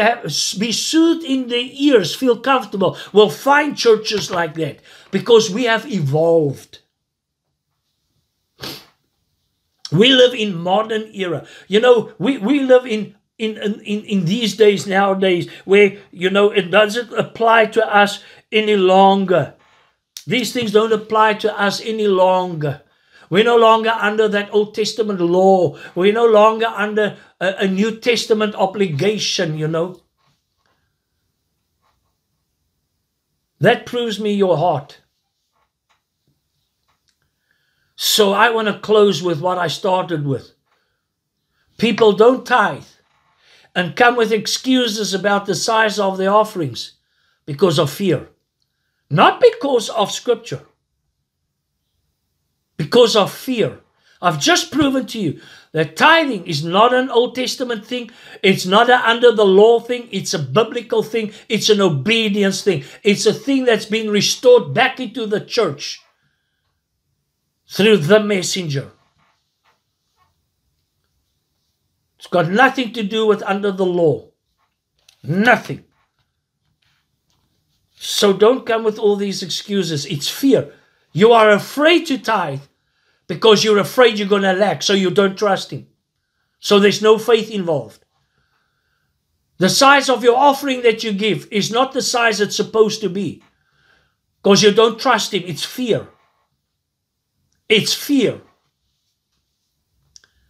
be soothed in their ears, feel comfortable, will find churches like that because we have evolved. We live in modern era. We live in in these days nowadays where, you know, it doesn't apply to us any longer. These things don't apply to us any longer. We're no longer under that Old Testament law. We're no longer under a New Testament obligation, you know. That proves me your heart. So I want to close with what I started with. People don't tithe and come with excuses about the size of their offerings because of fear. Not because of Scripture. Because of fear. I've just proven to you that tithing is not an Old Testament thing. It's not an under the law thing. It's a biblical thing. It's an obedience thing. It's a thing that's been restored back into the church through the messenger. It's got nothing to do with under the law. Nothing. So don't come with all these excuses. It's fear. You are afraid to tithe because you're afraid you're going to lack, so you don't trust Him. So there's no faith involved. The size of your offering that you give is not the size it's supposed to be because you don't trust Him. It's fear. It's fear.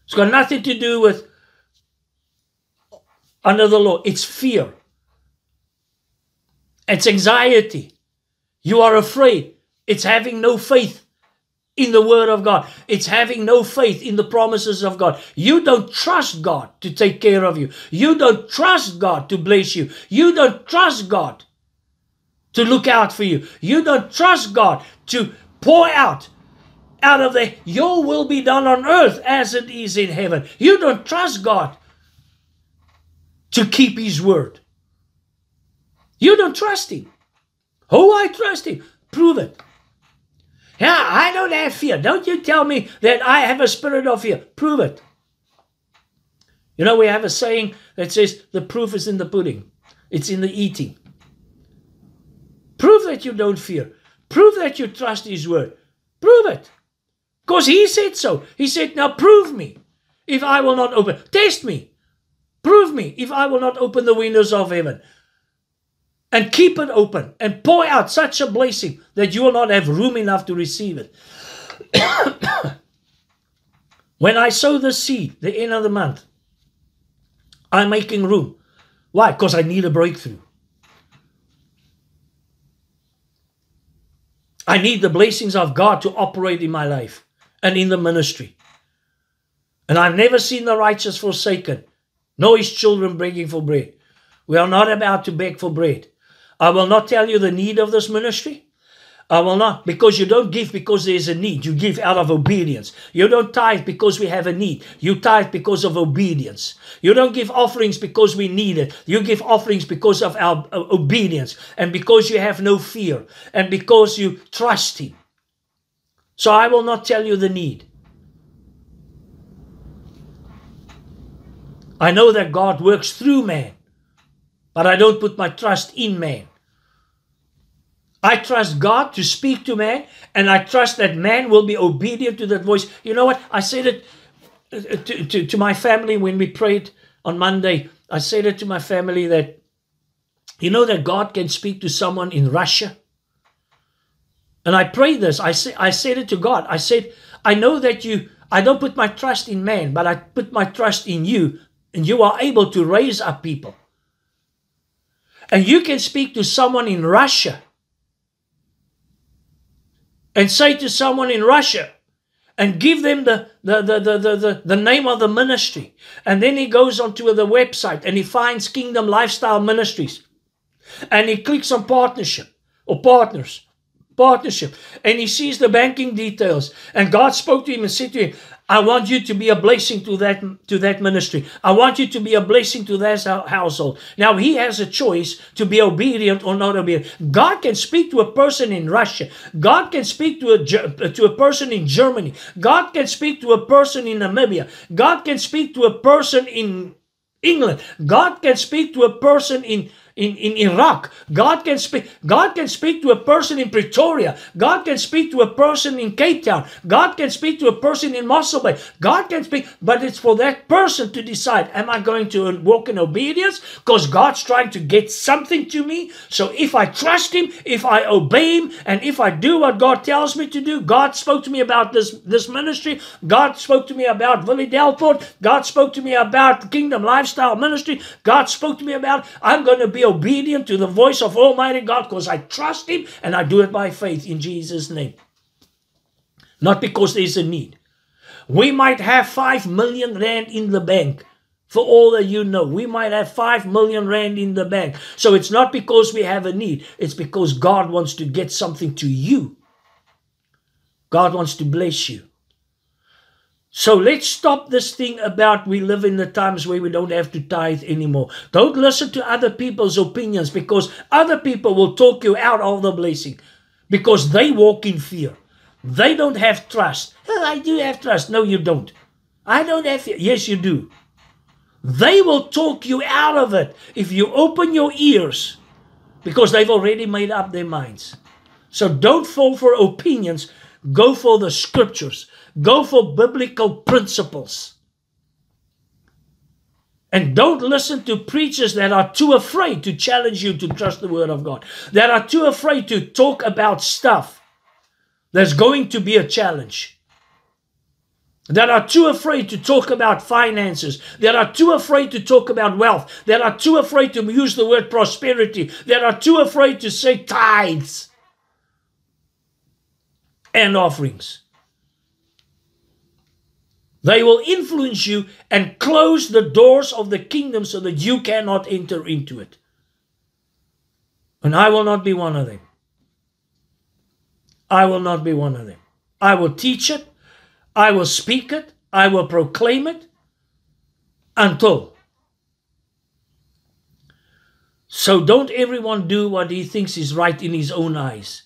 It's got nothing to do with under the law. It's fear. It's anxiety. You are afraid. It's having no faith in the Word of God. It's having no faith in the promises of God. You don't trust God to take care of you. You don't trust God to bless you. You don't trust God to look out for you. You don't trust God to pour out of there, your will be done on earth as it is in heaven. You don't trust God to keep His word. You don't trust Him. Oh, I trust Him. Prove it. Yeah, I don't have fear. Don't you tell me that I have a spirit of fear. Prove it. You know, we have a saying that says the proof is in the pudding. It's in the eating. Prove that you don't fear. Prove that you trust His word. Prove it. Because He said so. He said, now prove me if I will not open. Test me. Prove me if I will not open the windows of heaven. And keep it open. And pour out such a blessing that you will not have room enough to receive it. When I sow the seed, the end of the month, I'm making room. Why? Because I need a breakthrough. I need the blessings of God to operate in my life and in the ministry. And I've never seen the righteous forsaken, nor his children begging for bread. We are not about to beg for bread. I will not tell you the need of this ministry. I will not, because you don't give because there's a need. You give out of obedience. You don't tithe because we have a need. You tithe because of obedience. You don't give offerings because we need it. You give offerings because of our obedience and because you have no fear and because you trust Him. So I will not tell you the need. I know that God works through man, but I don't put my trust in man. I trust God to speak to man, and I trust that man will be obedient to that voice. You know what? I said it to my family when we prayed on Monday. I said it to my family that, you know that God can speak to someone in Russia? And I prayed this. I said it to God. I said, I know that I don't put my trust in man, but I put my trust in you, and you are able to raise up people. And you can speak to someone in Russia and say to someone in Russia and give them the name of the ministry. And then he goes onto the website and he finds Kingdom Lifestyle Ministries. And he clicks on partnership or partnership. And he sees the banking details. And God spoke to him and said to him, I want you to be a blessing to that ministry. I want you to be a blessing to that household. Now he has a choice to be obedient or not obedient. God can speak to a person in Russia. God can speak to a person in Germany. God can speak to a person in Namibia. God can speak to a person in England. God can speak to a person in in Iraq. God can speak. God can speak to a person in Pretoria. God can speak to a person in Cape Town. God can speak to a person in Mossel Bay. God can speak, but it's for that person to decide, am I going to walk in obedience? Because God's trying to get something to me. So if I trust Him, if I obey Him, and if I do what God tells me to do, God spoke to me about this ministry. God spoke to me about Willie Delport. God spoke to me about Kingdom Lifestyle Ministry. God spoke to me about, I'm going to be obedient to the voice of Almighty God because I trust Him and I do it by faith in Jesus' name. Not because there's a need. We might have 5 million rand in the bank. For all that you know, we might have 5 million rand in the bank. So it's not because we have a need. It's because God wants to get something to you. God wants to bless you. So let's stop this thing about we live in the times where we don't have to tithe anymore. Don't listen to other people's opinions, because other people will talk you out of the blessing because they walk in fear. They don't have trust. Oh, I do have trust. No, you don't. I don't have fear. Yes, you do. They will talk you out of it if you open your ears, because they've already made up their minds. So don't fall for opinions. Go for the scriptures. Go for biblical principles. And don't listen to preachers that are too afraid to challenge you to trust the word of God. That are too afraid to talk about stuff that's going to be a challenge. That are too afraid to talk about finances. That are too afraid to talk about wealth. That are too afraid to use the word prosperity. That are too afraid to say tithes and offerings. They will influence you and close the doors of the kingdom so that you cannot enter into it. And I will not be one of them. I will not be one of them. I will teach it. I will speak it. I will proclaim it until. So don't everyone do what he thinks is right in his own eyes.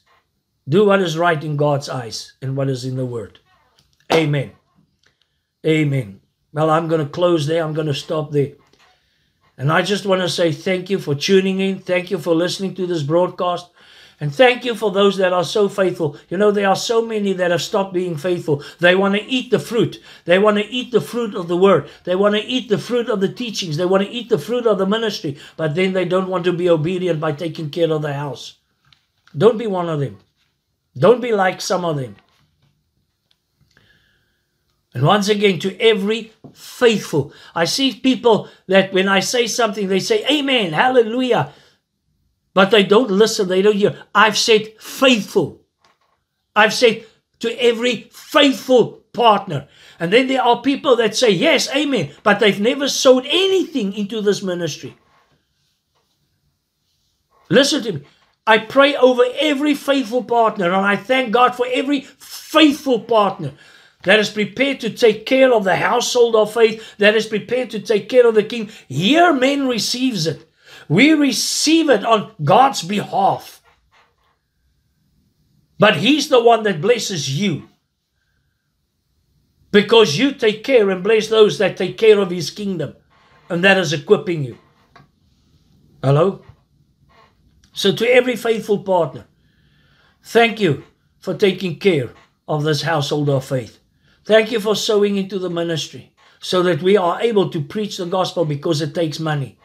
Do what is right in God's eyes and what is in the Word. Amen. Amen. Well, I'm going to close there. I'm going to stop there. And I just want to say thank you for tuning in. Thank you for listening to this broadcast. And thank you for those that are so faithful. You know, there are so many that have stopped being faithful. They want to eat the fruit. They want to eat the fruit of the word. They want to eat the fruit of the teachings. They want to eat the fruit of the ministry. But then they don't want to be obedient by taking care of the house. Don't be one of them. Don't be like some of them. And once again, to every faithful. I see people that when I say something, they say, Amen, hallelujah. But they don't listen, they don't hear. I've said faithful. I've said to every faithful partner. And then there are people that say, yes, amen, but they've never sowed anything into this ministry. Listen to me. I pray over every faithful partner, and I thank God for every faithful partner that is prepared to take care of the household of faith, that is prepared to take care of the king. Here men receives it. We receive it on God's behalf. But He's the one that blesses you, because you take care and bless those that take care of His kingdom, and that is equipping you. Hello? So to every faithful partner, thank you for taking care of this household of faith. Thank you for sowing into the ministry so that we are able to preach the gospel, because it takes money.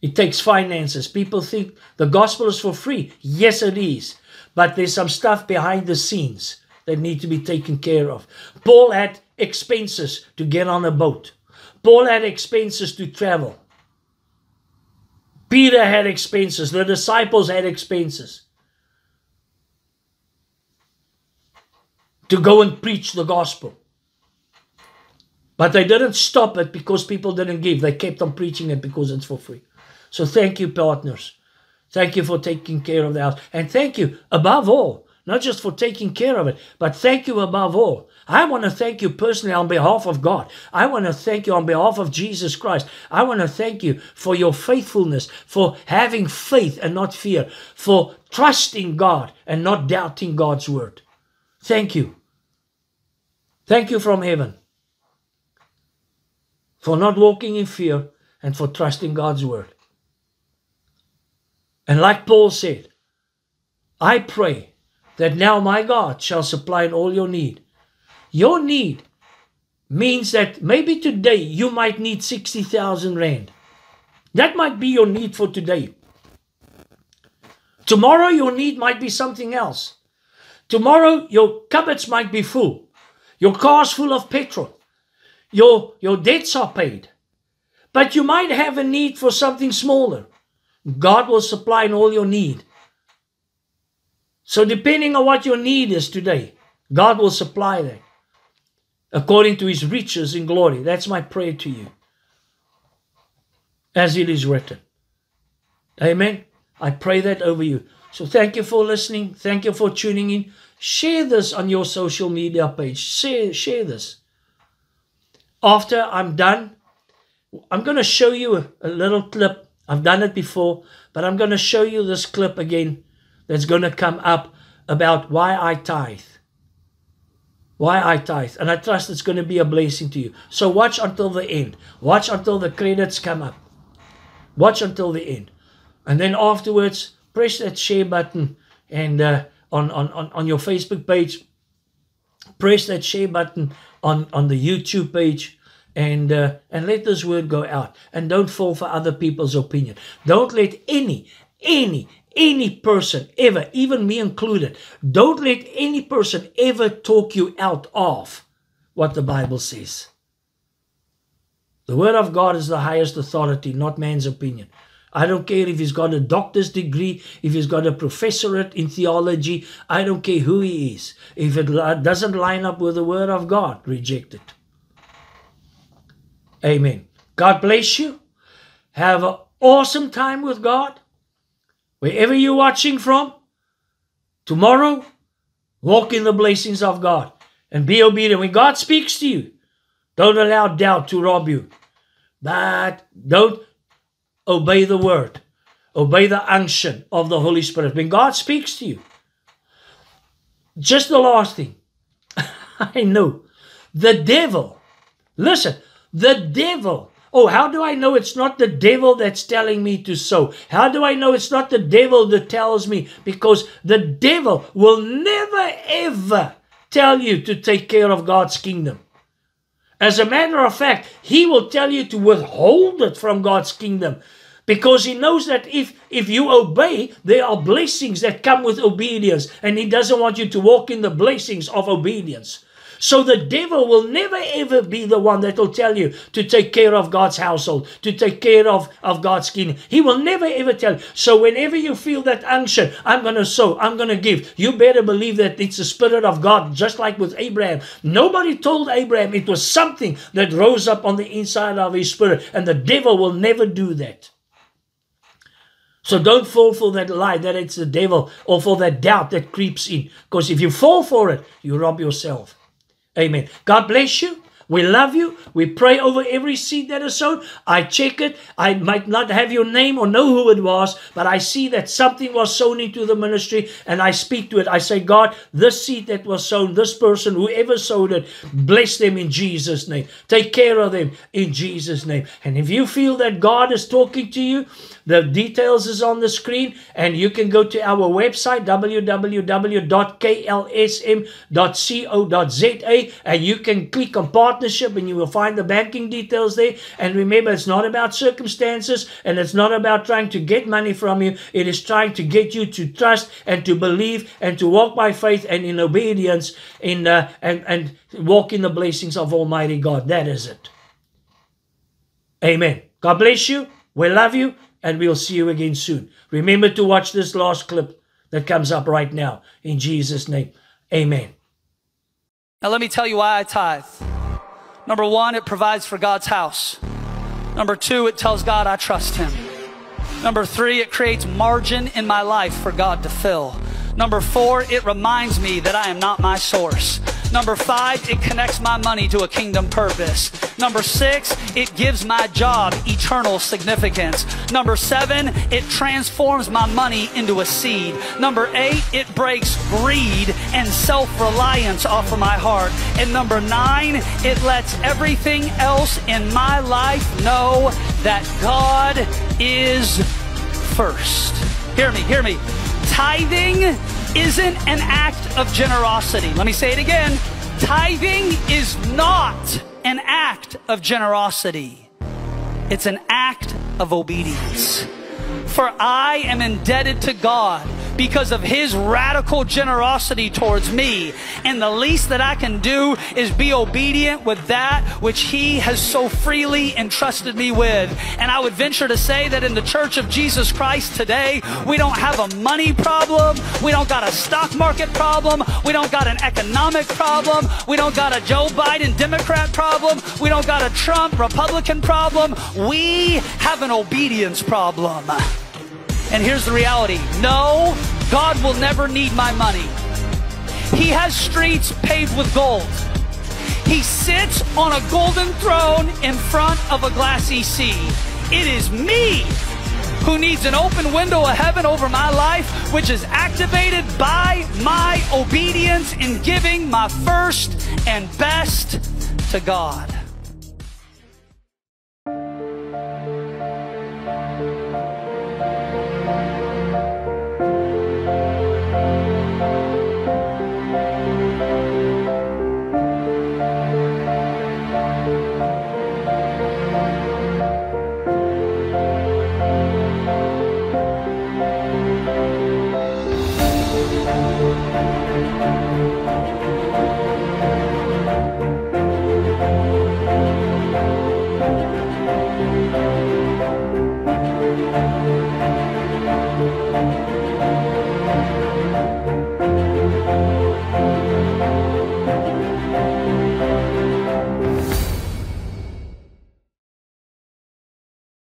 It takes finances. People think the gospel is for free. Yes, it is. But there's some stuff behind the scenes that need to be taken care of. Paul had expenses to get on a boat. Paul had expenses to travel. Peter had expenses. The disciples had expenses to go and preach the gospel. But they didn't stop it because people didn't give. They kept on preaching it because it's for free. So thank you, partners. Thank you for taking care of the house. And thank you, above all, not just for taking care of it, but thank you above all. I want to thank you personally on behalf of God. I want to thank you on behalf of Jesus Christ. I want to thank you for your faithfulness, for having faith and not fear, for trusting God and not doubting God's word. Thank you. Thank you from heaven for not walking in fear and for trusting God's word. And like Paul said, I pray that now my God shall supply in all your need. Your need means that maybe today you might need 60,000 rand. That might be your need for today. Tomorrow your need might be something else. Tomorrow your cupboards might be full. Your car's full of petrol. Your debts are paid. But you might have a need for something smaller. God will supply in all your need. So depending on what your need is today, God will supply that according to His riches in glory. That's my prayer to you, as it is written. Amen. I pray that over you. So thank you for listening. Thank you for tuning in. Share this on your social media page. Share this. After I'm done, I'm going to show you a little clip. I've done it before, but I'm going to show you this clip again that's going to come up about why I tithe. Why I tithe. And I trust it's going to be a blessing to you. So watch until the end. Watch until the credits come up. Watch until the end. And then afterwards, press that share button and on your Facebook page. Press that share button on the YouTube page. And let this word go out. And don't fall for other people's opinion. Don't let any person ever, even me included, don't let any person ever talk you out of what the Bible says. The Word of God is the highest authority, not man's opinion. I don't care if he's got a doctor's degree, if he's got a professorate in theology. I don't care who he is. If it doesn't line up with the Word of God, reject it. Amen. God bless you. Have an awesome time with God. Wherever you're watching from, tomorrow, walk in the blessings of God and be obedient. When God speaks to you, don't allow doubt to rob you. But don't obey the word. Obey the unction of the Holy Spirit. When God speaks to you, just the last thing, I know, the devil, listen, the devil. Oh, how do I know it's not the devil that's telling me to sow? How do I know it's not the devil that tells me? Because the devil will never ever tell you to take care of God's kingdom. As a matter of fact, he will tell you to withhold it from God's kingdom. Because he knows that if you obey, there are blessings that come with obedience. And he doesn't want you to walk in the blessings of obedience. So the devil will never ever be the one that will tell you to take care of God's household, to take care of God's kingdom. He will never ever tell you. So whenever you feel that unction, I'm going to sow, I'm going to give, you better believe that it's the Spirit of God, just like with Abraham. Nobody told Abraham. It was something that rose up on the inside of his spirit. And the devil will never do that. So don't fall for that lie that it's the devil or for that doubt that creeps in. Because if you fall for it, you rob yourself. Amen. God bless you. We love you. We pray over every seed that is sown. I check it. I might not have your name or know who it was, but I see that something was sown into the ministry and I speak to it. I say, God, this seed that was sown, this person, whoever sowed it, bless them in Jesus' name. Take care of them in Jesus' name. And if you feel that God is talking to you, the details is on the screen and you can go to our website, www.klsm.co.za, and you can click on partnership and you will find the banking details there. And remember, it's not about circumstances and it's not about trying to get money from you. It is trying to get you to trust and to believe and to walk by faith and in obedience and walk in the blessings of Almighty God. That is it. Amen. God bless you. We love you. And we'll see you again soon. Remember to watch this last clip that comes up right now. In Jesus' name, amen. Now let me tell you why I tithe. Number one, it provides for God's house. Number two, it tells God I trust Him. Number three, it creates margin in my life for God to fill. Number four, it reminds me that I am not my source. Number five, it connects my money to a kingdom purpose. Number six, it gives my job eternal significance. Number seven, it transforms my money into a seed. Number eight, it breaks greed and self-reliance off of my heart. And number nine, it lets everything else in my life know that God is first. Hear me, hear me. Tithing isn't an act of generosity. Let me say it again. Tithing is not an act of generosity. It's an act of obedience. For I am indebted to God because of His radical generosity towards me. And the least that I can do is be obedient with that which He has so freely entrusted me with. And I would venture to say that in the Church of Jesus Christ today, we don't have a money problem. We don't got a stock market problem. We don't got an economic problem. We don't got a Joe Biden Democrat problem. We don't got a Trump Republican problem. We have an obedience problem. And here's the reality. No, God will never need my money. He has streets paved with gold. He sits on a golden throne in front of a glassy sea. It is me who needs an open window of heaven over my life, which is activated by my obedience in giving my first and best to God. Thank you.